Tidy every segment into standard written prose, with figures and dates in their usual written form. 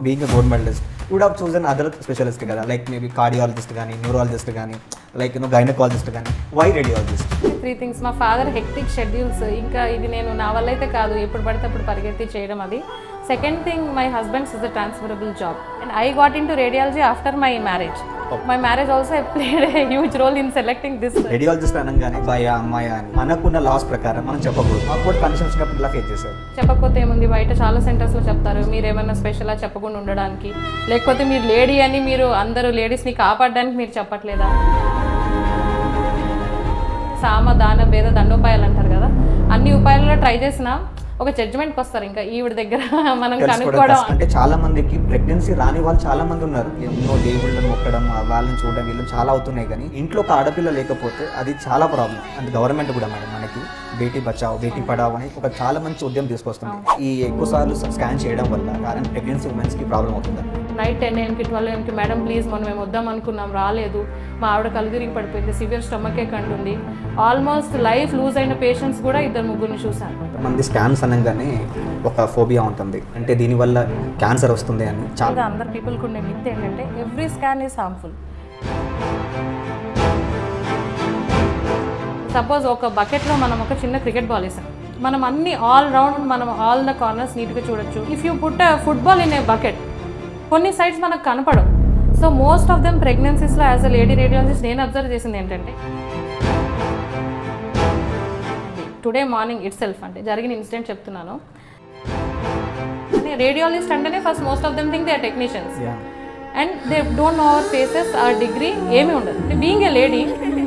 Being gold medalist would have chosen other specialist కదా, like maybe cardiologist కానీ, neurologist కానీ, like gynaecologist కానీ. Why radiologist? 3 things. మా father hectic schedules, ఇంకా ఇది నేను నా వల్ల అయితే కాదు, ఎప్పుడు పడితే అప్పుడు పరిగెత్తి చేయడం అది. Second thing, my husbands is a transferable job and I got into radiology after my marriage. My marriage also played a huge role in selecting this. Radiologist అనగానే అబ్బాయా అమ్మాయా అని మనకున్న లాస్ ప్రకారం మనం చెప్పకూడదు. మాకు కూడా కన్సెప్ట్స్ ఇలా ఫేస్ చేశారు. చెప్పకపోతే ఏముంది, బయట చాలా సెంటర్స్లో చెప్తారు మీరు ఏమైనా స్పెషల్గా చెప్పకుండా ఉండడానికి, లేకపోతే మీరు లేడీ అని మీరు అందరూ లేడీస్ని కాపాడడానికి మీరు చెప్పట్లేదా? సామ దాన భేద దండోపాయాలు అంటారు కదా, అన్ని ఉపాయాలలో ట్రై చేసినా ఒక జడ్జ్మెంట్కి వస్తారు. ఇంకా ఈవిడ దగ్గర మనం కనుక్కోవడం అంటే చాలా మందికి ప్రెగ్నెన్సీ రాని వాళ్ళు చాలా మంది ఉన్నారు. ఎన్నో దేవుళ్ళని మొక్కడం, వాళ్ళని చూడడం, వీళ్ళు చాలా అవుతున్నాయి. కానీ ఇంట్లో ఒక ఆడపిల్ల లేకపోతే అది చాలా ప్రాబ్లం. అంటే గవర్నమెంట్ కూడా మేడం మనకి బేటీ బచావ్ బేటీ పడావ్ అని ఒక చాలా మంచి ఉద్యమం తీసుకొస్తుంది. ఈ ఎక్కువసార్లు స్కాన్ చేయడం వల్ల కానీ ప్రెగ్నెన్సీ ఉమెన్స్కి ప్రాబ్లం అవుతుంది. నైట్ 10 AM కి 12 AM కి మేడం ప్లీజ్ మనం మేము వద్దాం అనుకున్నాం రాలేదు, మా ఆవిడ కళ్ళు తిరిగి పడిపోయింది, సివియర్ స్టమక్ ఏక్ అంటుంది. ఆల్మోస్ట్ లైఫ్ లూజ్ అయిన పేషెంట్స్ కూడా 2-3 చూసాను. మంది స్కాన్స్ అనగానే ఒక ఫోబియా ఉంటుంది, అంటే దీనివల్ల క్యాన్సర్ వస్తుంది అని. చాలా అందరు పీపుల్కి ఉండే మిత్ ఏంటంటే every scan is harmful. Suppose ఒక బకెట్లో మనం ఒక చిన్న క్రికెట్ బాల్ వేసాం, మనం అన్ని ఆల్ రౌండ్ మనం ఆల్ ద కార్నర్స్ నీట్గా చూడొచ్చు. If you put a football in a bucket, కొన్ని సైడ్స్ మనకు కనపడవు. సో మోస్ట్ ఆఫ్ దెమ్ ప్రెగ్నెన్సీస్లో యాజ్ అ లేడీ రేడియాలజిస్ట్ నేను అబ్జర్వ్ చేసింది ఏంటంటే టుడే మార్నింగ్ ఇట్ సెల్ఫ్, అంటే జరిగిన ఇన్సిడెంట్ చెప్తున్నాను. రేడియాలజిస్ట్ అంటేనే first most of them think they are technicians and they don't know our faces, ఆ డిగ్రీ ఏమీ ఉండదు. Being a lady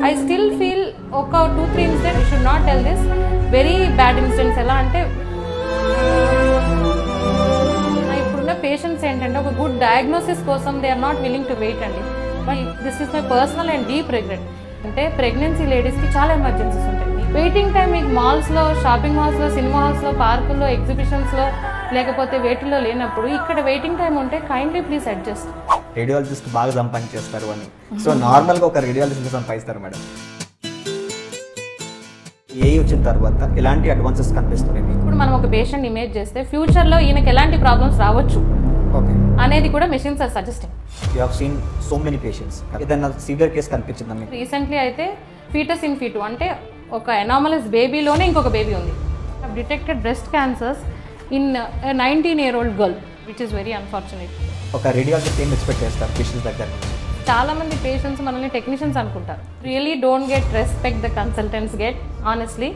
I still feel ఒక 2-3 incident you should not tell this very bad incidents. ఎలా అంటే ఇప్పుడున్న patients ఏంటంటే ఒక good diagnosis కోసం they are not willing to wait అండి. But this is my personal and deep regret. అంటే pregnancy లేడీస్కి చాలా ఎమర్జెన్సీస్ ఉంటాయి. వెయిటింగ్ టైం మీకు మాల్స్లో, షాపింగ్ మాల్స్లో, సినిమా హాల్స్లో, పార్కుల్లో, ఎగ్జిబిషన్స్లో లేకపోతే వేటిల్లో లేనప్పుడు ఇక్కడ వెయిటింగ్ టైం ఉంటే కైండ్లీ ప్లీజ్ అడ్జస్ట్. రేడియాలజిస్ట్ బాగా సంపాదించేస్తారు అని. సో నార్మల్గా ఒక రేడియాలజిస్ట్ సంపాదిస్తారు మేడం. ఏ వచ్చిన తర్వాత ఎలాంటి అడ్వాన్సెస్ కనిపిస్తున్నాయి మీకు? ఇప్పుడు మనం ఒక పేషెంట్ ఇమేజ్ చేస్తే ఫ్యూచర్లో ఈయనకి ఎలాంటి ప్రాబ్లమ్స్ రావచ్చు అనేది కూడా machines are suggesting. You have seen so many patients. ఏదైనా సివియర్ కేసు కనిపించిందా మీకు? రీసెంట్లీ అయితే ఫీటస్ ఇన్ ఫీటు, అంటే ఒక ఎనామలస్ బేబీలోనే ఇంకొక బేబీ ఉంది. Detected breast cancers in 19-year-old girl, which is very unfortunate. ఒక రేడియాలజిస్ట్ ఏం ఎక్స్పెక్ట్ చేస్తారు పేషెంట్స్ దగ్గర నుంచి? చాలా మంది పేషెంట్స్ మనల్ని టెక్నీషియన్స్ అనుకుంటారు. Really don't get respect the consultants get, honestly.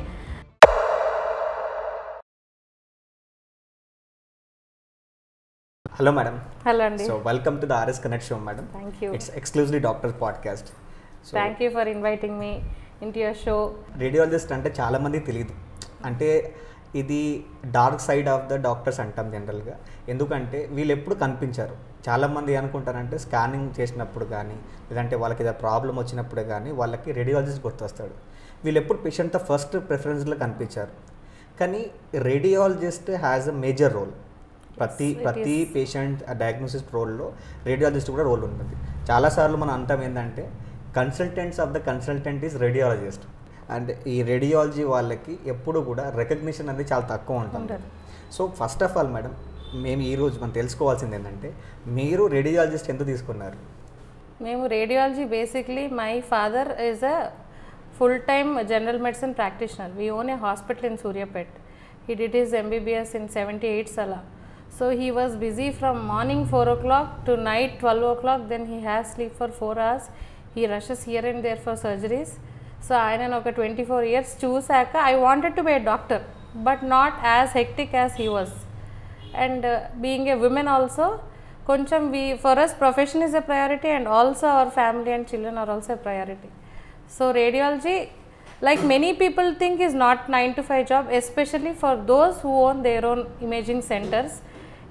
Hello madam. Hello అండి. So welcome to the RS Connect show madam. Thank you. It's exclusively doctor podcast. Thank you for inviting me into your show. Radiologist అంటే చాలామంది తెలియదు. అంటే ఇది dark side of the doctors అంటాం జనరల్గా. ఎందుకంటే వీళ్ళు ఎప్పుడు కనిపించారు. చాలామంది అనుకుంటారంటే స్కానింగ్ చేసినప్పుడు కానీ, లేదంటే వాళ్ళకి ఏదైనా ప్రాబ్లం వచ్చినప్పుడు కానీ వాళ్ళకి రేడియాలజిస్ట్ గుర్తొస్తాడు. వీళ్ళు ఎప్పుడు పేషెంట్తో ఫస్ట్ ప్రిఫరెన్స్లో కనిపించారు. కానీ radiologist has a major role. ప్రతి పేషెంట్ డయాగ్నోసిస్ రోల్లో రేడియాలజిస్ట్ కూడా రోల్ ఉంటుంది. చాలాసార్లు మనం అంటాం ఏంటంటే consultants of the consultant is radiologist. And ఈ రేడియాలజీ వాళ్ళకి ఎప్పుడు కూడా రికగ్నిషన్ అనేది చాలా తక్కువ ఉంటుంది. So first of all madam, మేము ఈరోజు మనం తెలుసుకోవాల్సింది ఏంటంటే మీరు రేడియాలజిస్ట్ ఎంత తీసుకున్నారు? మేము radiology basically my father is a full time general medicine practitioner. We own A hospital in Suryapet. He did his MBBS in 78 Sala. So he was busy from morning 4 o'clock to night 12 o'clock. Then he has sleep for 4 hours. He rushes here and there for surgeries. So ఆయన ఒక 24 years చూసాక I wanted to be a doctor but not as hectic as he was. And being a woman also, కొంచెం for us profession is a priority and also our family and children are also a priority. So radiology, like many people think, is not 9 to 5 job, especially for those who own their own imaging centers.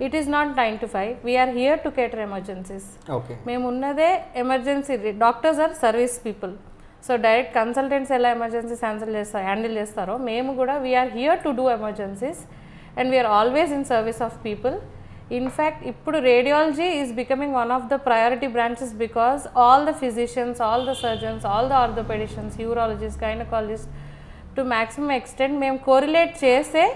It is not 9 to 5. We are here to cater emergencies. Okay. మేము ఉన్నదే emergency. Doctors are service people. So direct consultants ఎలా emergencies handle చేస్తారో మేము కూడా we're here to do emergencies and we're always in service of people. In fact ఇప్పుడు radiology is becoming one of the priority branches because all the physicians, all the surgeons, all the orthopedicians, urologist, gynaecologist to maximum extent మేము correlate చేసే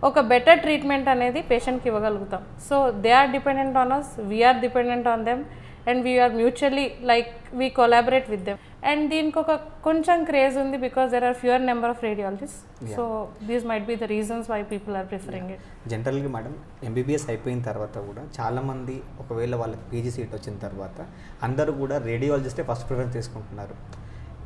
ఒక better treatment అనేది పేషెంట్కి ఇవ్వగలుగుతాం. So they are dependent on us, we are dependent on them, and we are mutually like we collaborate with them. And దీనికి ఒక కొంచెం craze ఉంది because there are fewer number of radiologist. So these might be the reasons why people are preferring it. జనరల్గా madam MBBS అయిపోయిన తర్వాత కూడా చాలామంది ఒకవేళ వాళ్ళకి పీజీ సీట్ వచ్చిన తర్వాత అందరూ కూడా రేడియాలజిస్టే ఫస్ట్ ప్రిఫరెన్స్ తీసుకుంటున్నారు.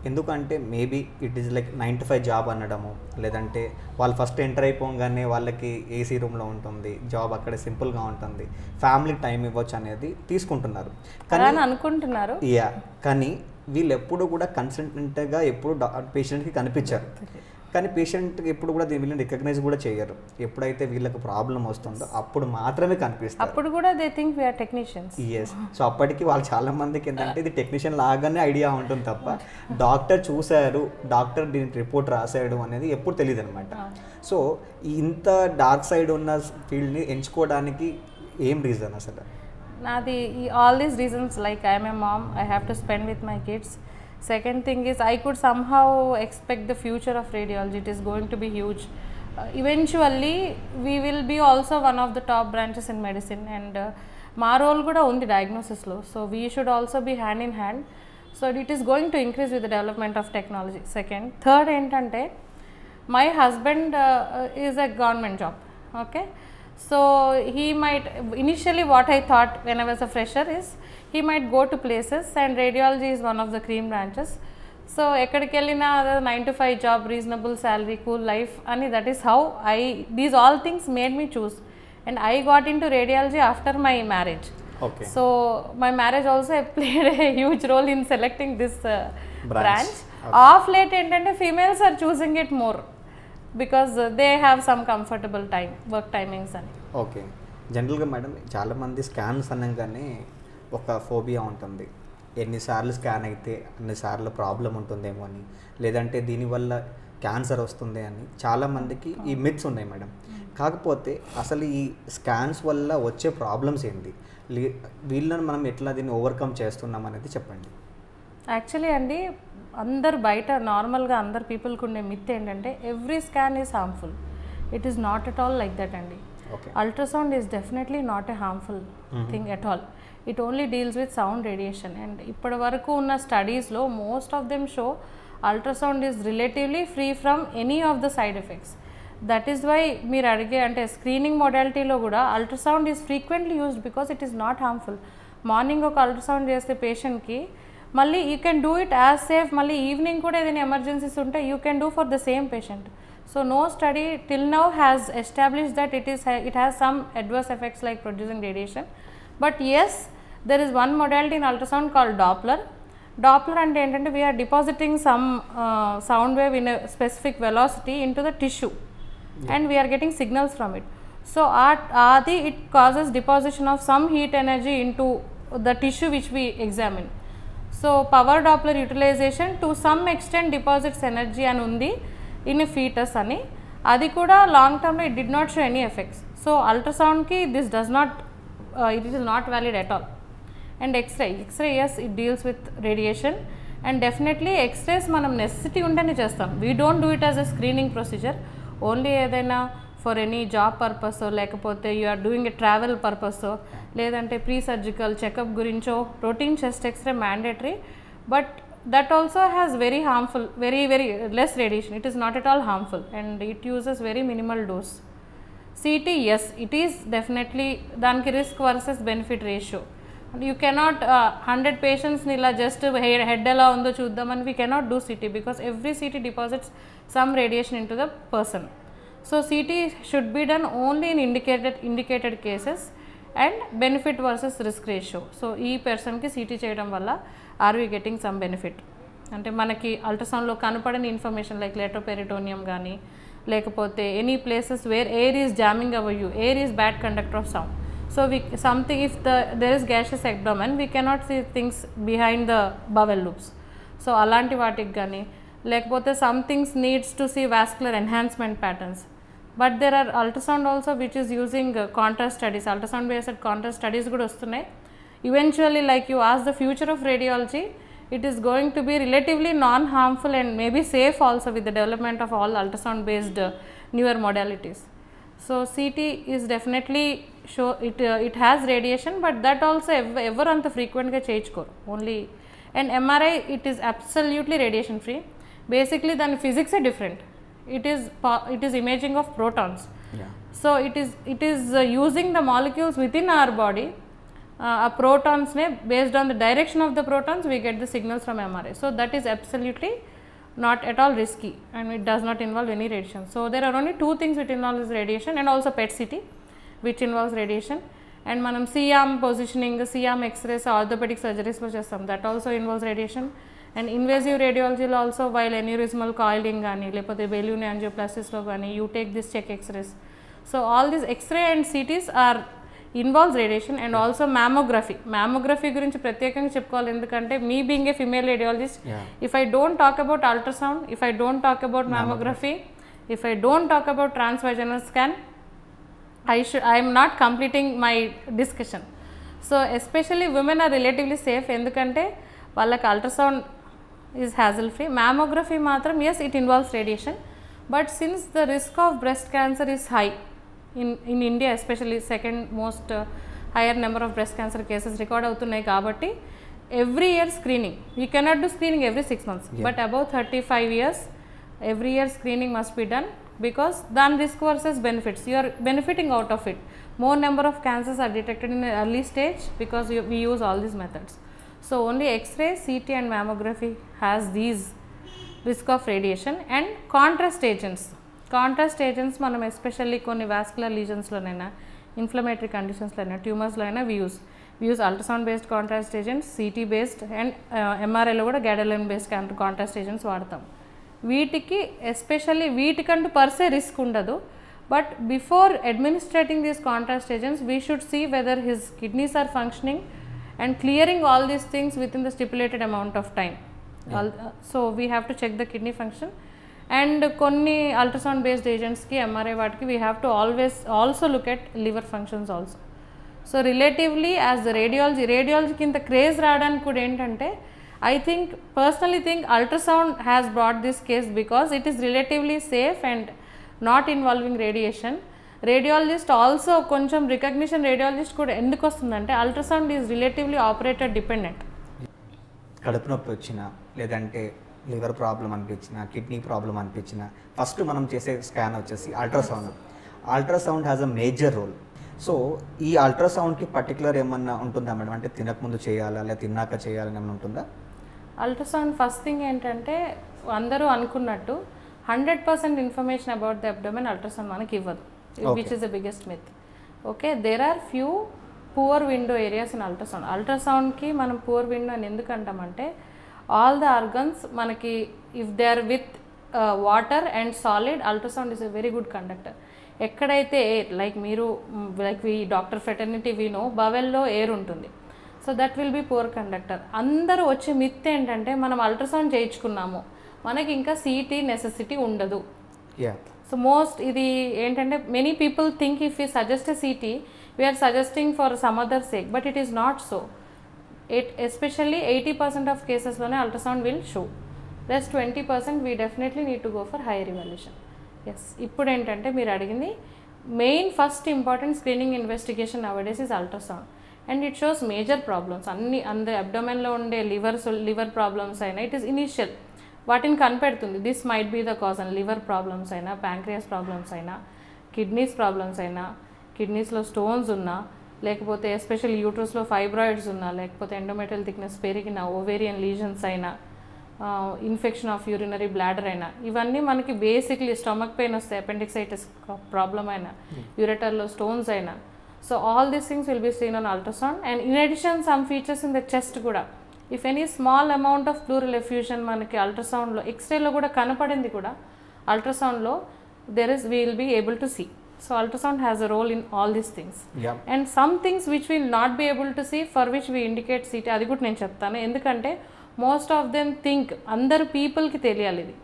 ఎందుకంటే maybe it is like 9 to 5 job అనడము, లేదంటే వాళ్ళు ఫస్ట్ ఎంటర్ అయిపోగానే వాళ్ళకి ఏసీ రూమ్లో ఉంటుంది, జాబ్ అక్కడ సింపుల్గా ఉంటుంది, ఫ్యామిలీ టైం ఇవ్వచ్చు అనేది తీసుకుంటున్నారు కానీ అనుకుంటున్నారు. యా, కానీ వీళ్ళు ఎప్పుడు కూడా కన్సల్టెంట్గా ఎప్పుడు పేషెంట్కి కనిపించారు, కానీ పేషెంట్కి ఎప్పుడు కూడా వీళ్ళని రికగ్నైజ్ కూడా చేయరు. ఎప్పుడైతే వీళ్ళకి ప్రాబ్లం వస్తుందో అప్పుడు మాత్రమే కనిపిస్తారు. అప్పుడు కూడా they think we are technicians. Yes. So అప్పటికి వాళ్ళు చాలా మందికి ఏంటంటే ఇది టెక్నీషియన్ లాగానే ఐడియా ఉంటుంది తప్ప డాక్టర్ చూశారు, డాక్టర్ దీనికి రిపోర్ట్ రాశాడు అనేది ఎప్పుడు తెలియదు అనమాట. సో ఇంత డార్క్ సైడ్ ఉన్న ఫీల్డ్ని ఎంచుకోవడానికి ఏం రీజన్ అసలు? నాది all these reasons, like I'm a mom, I have to spend with my kids. Second thing is I could somehow expect the future of radiology. It is going to be huge. Eventually we will be also one of the top branches in medicine, and మా role కూడా ఉంది డయాగ్నోసిస్లో. So we should also be hand in hand. So it is going to increase with the development of technology. Second. Third ఏంటంటే my husband is a government job. Okay. So he might, initially what I thought when I was a fresher is he might go to places, and radiology is one of the cream branches. So ekkadiki ellina 9 to 5 job, reasonable salary, cool life ani, that is how these all things made me choose, and I got into radiology after my marriage. Okay. So my marriage also played a huge role in selecting this branch. Okay. Of late entante females are choosing it more because they have some comfortable time, work timings అని. Okay. జనరల్గా madam చాలామంది scans అనగానే ఒక phobia ఉంటుంది. ఎన్నిసార్లు scan అయితే అన్నిసార్లు problem ఉంటుందేమో అని, లేదంటే దీనివల్ల క్యాన్సర్ వస్తుంది అని చాలామందికి ఈ మిత్స్ ఉన్నాయి మేడం. కాకపోతే అసలు ఈ స్కాన్స్ వల్ల వచ్చే ప్రాబ్లమ్స్ ఏంటి, వీళ్ళని మనం ఎట్లా దీన్ని ఓవర్కమ్ చేస్తున్నాం అనేది చెప్పండి. యాక్చువల్లీ అండి, అందరు బయట నార్మల్గా అందరు పీపుల్కి ఉండే మిత్ ఏంటంటే every scan is harmful. It is not at all like that అండి. Ultrasound is definitely not a harmful thing at all. It only deals with sound radiation, and ఇప్పటి వరకు ఉన్న స్టడీస్లో most of them show ultrasound is relatively free from any of the side effects. That is why మీరు అడిగే అంటే screening మొడాలిటీలో కూడా ultrasound is frequently used because it is not harmful. Morning ఒక అల్ట్రాసౌండ్ చేస్తే పేషెంట్కి మళ్ళీ you can do it as safe, మళ్ళీ ఈవినింగ్ కూడా ఏదైనా ఎమర్జెన్సీస్ ఉంటే you can do for the same patient. So no study till now has established that it has some adverse effects like producing radiation. But yes, there is one modality in ultrasound called Doppler. Doppler అంటే ఏంటంటే we are depositing some sound wave in a specific velocity into the tissue and we are getting signals from it. So it causes deposition of some heat energy into the tissue which we examine. So power Doppler utilization to some extent deposits energy and undi in a fetus ani, adi kuda long term it did not show any effects. So ultrasound ki this does not it is not valid at all. And x-ray yes, it deals with radiation, and definitely x-rays manam necessity undane chestam. We don't do it as a screening procedure. Only ఏదైనా for any job purpose, లేకపోతే you are doing a travel purpose, లేదంటే pre surgical checkup గురించో routine chest x ray mandatory. But that also has very harmful, very less radiation. It is not at all harmful, and it uses very minimal dose. CT yes, it is definitely దానికి risk versus benefit ratio. You cannot 100 పేషెంట్స్ని ఇలా just head ఎలా ఉందో చూద్దామని we cannot do city because every city deposits some radiation into the person. So CT should be done only in indicated cases and benefit versus risk ratio. So ee person ki CT cheyadam valla are we getting some benefit? Ante manaki ultrasound lo kanapadani information like lateroperitoneum gaani, lekapothe any places where air is jamming over you, air is bad conductor of sound. So something if there is gaseous abdomen, we cannot see things behind the bowel loops. So alanti vatik gaani, లేకపోతే some things needs to see vascular enhancement patterns. But there are ultrasound also which is using contrast studies, ultrasound based contrast studies కూడా వస్తున్నాయి. Eventually like you as the future of radiology, it is going to be relatively non harmful and maybe safe also with the development of all ultrasound based newer modalities. So CT is definitely show it has radiation, but that also ఎవరు అంత ఫ్రీక్వెంట్గా చేయించుకోరు ఓన్లీ. And MRI it is absolutely radiation free. Basically దాని ఫిజిక్సే different. It is imaging of protons. So it is using the molecules within our body, protons ne based on the direction of the protons we get the signals from MRI. So that is absolutely not at all risky and it does not involve any radiation. So there are only two things which involves radiation, and also PET CT which involves radiation, and manam C-arm positioning, C-arm X-rays orthopedic surgeries lo chestam, that also involves radiation. And invasive radiology lo also, while aneurysmal coiling gaani lepothe balloon angioplasties lo gaani you take this check X-rays. So all these X-ray and CTs are involves radiation. And also mammography గురించి ప్రత్యేకంగా చెప్పుకోవాలి, ఎందుకంటే మీ being a female radiologist, if I don't talk about ultrasound, if I don't talk about mammography, if I don't talk about transvaginal scan, I am not completing my discussion. So especially women are relatively safe, ఎందుకంటే వాళ్ళకి ultrasound is hassle free. Mammography matram, yes, it involves radiation, but since the risk of breast cancer is high in India, especially second most higher number of breast cancer cases record అవుతున్నాయి కాబట్టి every year screening, we cannot do screening every 6 months, but above 35 years every year screening must be done, because then risk versus benefits, you are benefiting out of it. More number of cancers are detected in an early stage because we use all these methods. So only X-ray, CT and mammography has these risk of radiation. And contrast agents మనం especially కొన్ని vascular లీజన్స్లోనైనా, inflammatory కండిషన్స్లోనైనా, ట్యూమర్స్లో అయినా we use ultrasound based contrast agents, CT based and ఎంఆర్ఐలో కూడా gadolinium based contrast agents వాడతాం. వీటికి ఎస్పెషల్లీ వీటికంటూ పర్సే రిస్క్ ఉండదు, but before administering these contrast agents we should see whether his kidneys are functioning and clearing all these things within the stipulated amount of time. So we have to check the kidney function. And konni ultrasound based agents ki MRI vaatiki we have to always also look at liver functions also. So relatively as the radiology ki inta craze raadani kuda entante, I personally think ultrasound has brought this case because it is relatively safe and not involving radiation. Radiologist also కొంచెం recognition radiologist కూడా ఎందుకు వస్తుందంటే ultrasound is relatively operator dependent. కడుపు నొప్పి వచ్చినా, లేదంటే liver problem అనిపించిన, kidney problem అనిపించిన, ఫస్ట్ మనం చేసే స్కాన్ వచ్చేసి ultrasound has a major role. So ఈ అల్ట్రాసౌండ్కి పర్టికులర్ ఏమన్నా ఉంటుందా మేడం? అంటే తినకముందు చేయాలా లేదా తిన్నాక చేయాలని ఏమైనా ఉంటుందా? అల్ట్రాసౌండ్ ఫస్ట్ థింగ్ ఏంటంటే అందరూ అనుకున్నట్టు 100% information about the abdomen ultrasound మనకి ఇవ్వదు, which is the biggest myth. Okay, there are few poor window areas in ultrasound. Ultrasound ki manam poor window అని ఎందుకు అంటామంటే all the organs మనకి if they are with water and solid, ultrasound is a very good conductor. ఎక్కడైతే like మీరు like we doctor fraternity we know బవెల్లో air ఉంటుంది, so that will be poor conductor. అందరూ వచ్చే myth ఏంటంటే మనం ultrasound చేయించుకున్నాము మనకి ఇంకా సిటీ నెసెసిటీ ఉండదు. సో మోస్ట్ ఇది ఏంటంటే many people think if you suggest a CT we're suggesting for some other sake, but it is not so. Especially 80% of కేసెస్లోనే ultrasound will show, plus 20% we definitely need to go for higher evaluation. Yes, ఇప్పుడు ఏంటంటే మీరు అడిగింది main first important screening investigation nowadays is ultrasound, and it shows major problems. అన్ని అబ్డోమెన్లో ఉండే liver problems అయినా it is initial వాటిని కనిపెడుతుంది. This might be the cause అని లివర్ ప్రాబ్లమ్స్ అయినా, ప్యాంక్రియాస్ ప్రాబ్లమ్స్ అయినా, కిడ్నీస్ ప్రాబ్లమ్స్ అయినా, కిడ్నీస్లో స్టోన్స్ ఉన్నా, లేకపోతే ఎస్పెషల్ యూట్రస్లో ఫైబ్రాయిడ్స్ ఉన్నా, లేకపోతే ఎండోమెట్రియల్ థిక్నెస్ పెరిగిన, ఓవేరియన్ లీజన్స్ అయినా, ఇన్ఫెక్షన్ ఆఫ్ యూరినరీ బ్లాడర్ అయినా, ఇవన్నీ మనకి బేసిక్లీ స్టమక్ పెయిన్ వస్తాయి, అపెండిక్సైటిస్ ప్రాబ్లమ్ అయినా, యూరెటర్లో స్టోన్స్ అయినా. So all these things will be seen on ultrasound. And in addition some features in the chest కూడా, if any small amount of pleural effusion మనకి అల్ట్రాసౌండ్లో, ఎక్స్రేలో కూడా కనపడింది కూడా అల్ట్రాసౌండ్లో we will be able to see. So ultrasound has a role in all these things. And some things which we will not be able to see, for which we indicate CT, అది కూడా నేను చెప్తాను. ఎందుకంటే most of them think అందరు పీపుల్కి తెలియాలి ఇది.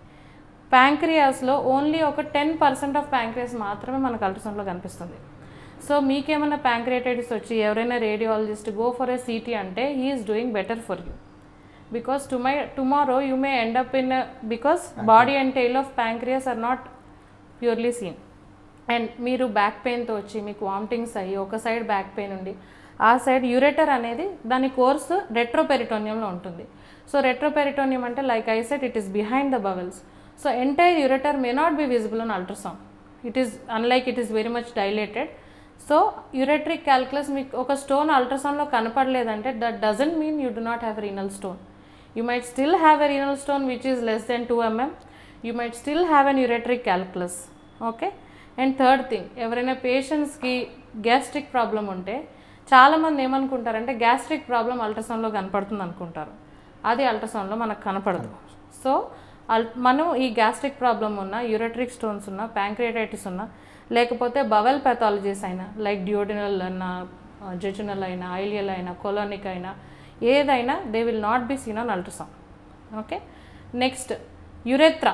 ప్యాంక్రియాస్లో only ఒక 10% ఆఫ్ ప్యాంక్రియాస్ మాత్రమే మనకు అల్ట్రాసౌండ్లో కనిపిస్తుంది. సో మీకేమైనా ప్యాంక్రియాటైటిస్ వచ్చి ఎవరైనా radiologist go for a CT అంటే he is doing better for you, because tomorrow you may end up in, because body and tail of pancreas are not purely seen. And మీరు back పెయిన్తో వచ్చి మీకు vomitings అయ్యి ఒక side back pain ఉండి ఆ side ureter అనేది దాని కోర్సు రెట్రోపెరిటోనియంలో ఉంటుంది. సో రెట్రోపెరిటోనియం అంటే like I said it is behind the bowels. So entire ureter may not be visible on ultrasound. It is unlike it is very much dilated. So ureteric calculus మీకు ఒక stone అల్ట్రాసౌండ్లో కనపడలేదంటే that doesn't mean you do not have renal stone. You might still have a renal stone which is less than 2 mm. You might still have an ureteric calculus. Okay. And third thing, ఎవరైనా పేషెంట్స్కి gastric problem ఉంటే చాలామంది ఏమనుకుంటారంటే gastric problem అల్ట్రాసౌండ్లో కనపడుతుంది అనుకుంటారు. అది అల్ట్రాసౌండ్లో మనకు కనపడదు. సో మనం ఈ గ్యాస్ట్రిక్ ప్రాబ్లం ఉన్న, యూరెట్రిక్ స్టోన్స్ ఉన్న, ప్యాంక్రియాటైటిస్ ఉన్న, లేకపోతే బవెల్ పెథాలజీస్ అయినా లైక్ డ్యూడినల్ అయినా, జెజునల్ అయినా, ఐలియల్ అయినా, కొలోనిక్ అయినా, ఏదైనా they will not be seen on ultrasound. Okay. Next urethra.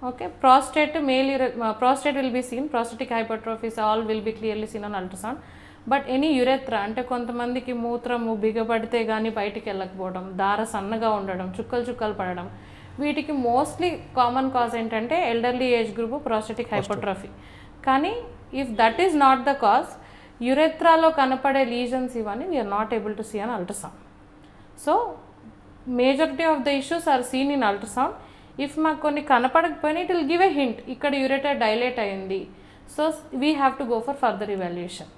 Okay. Prostate, male prostate will be seen, prostatic hypertrophies all will be clearly seen on ultrasound. But any urethra అంటే కొంతమందికి మూత్రము బిగపడితే కానీ బయటికి వెళ్ళకపోవడం, దార సన్నగా ఉండడం, చుక్కలు చుక్కలు పడడం, వీటికి మోస్ట్లీ కామన్ కాజ్ ఏంటంటే elderly age group prostatic hypertrophy. కానీ if that is not the cause, యురెత్రాలో కనపడే లీజన్స్ ఇవన్నీ we're not able to see on ultrasound. So majority of the issues are seen in ultrasound. If మాకు కొన్ని కనపడకపోయినా it will give a hint, ఇక్కడ ureter dilate అయింది. So we have to go for further evaluation.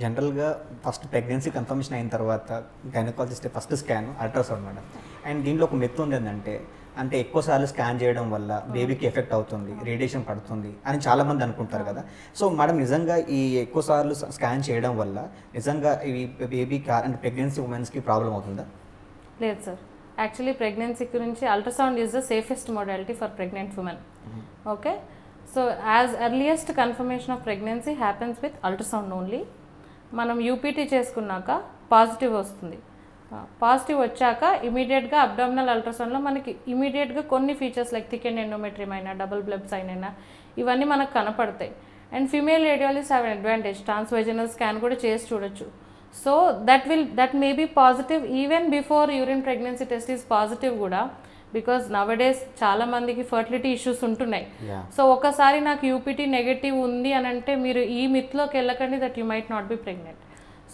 జనరల్గా first pregnancy confirmation అయిన తర్వాత gynaecologist first scan ultrasound madam. And దీంట్లో ఒక మెత్ ఉంది ఏంటంటే, అంటే ఎక్కువసార్లు స్కాన్ చేయడం వల్ల బేబీకి ఎఫెక్ట్ అవుతుంది, రేడియేషన్ పడుతుంది అని చాలామంది అనుకుంటారు కదా. సో మేడం నిజంగా ఈ ఎక్కువసార్లు స్కాన్ చేయడం వల్ల నిజంగా ఈ బేబీకి అంటే ప్రెగ్నెన్సీ ఉమెన్స్కి ప్రాబ్లం అవుతుందా? లేదు సార్. యాక్చువల్లీ ప్రెగ్నెన్సీ గురించి ultrasound is the safest modality for pregnant women. Okay. So as earliest confirmation of pregnancy happens with ultrasound only. మనం యూపీటీ చేసుకున్నాక పాజిటివ్ వస్తుంది. పాజిటివ్ వచ్చాక ఇమీడియట్గా అబ్డామినల్ అల్ట్రాసౌండ్లో మనకి ఇమీడియట్గా కొన్ని features like thick and endometrium అయినా, డబుల్ బ్లబ్ సైన్ అయినా, ఇవన్నీ మనకు కనపడతాయి. And female radiologist have advantage, transvaginal scan కూడా చేసి చూడొచ్చు. So that may be positive even before urine pregnancy test is positive కూడా, బికాజ్ నవడేస్ చాలా మందికి ఫర్టిలిటీ ఇష్యూస్ ఉంటున్నాయి. సో ఒకసారి నాకు యూపీటీ నెగటివ్ ఉంది అని అంటే మీరు ఈ మిత్లోకి వెళ్ళకండి that you might not be pregnant.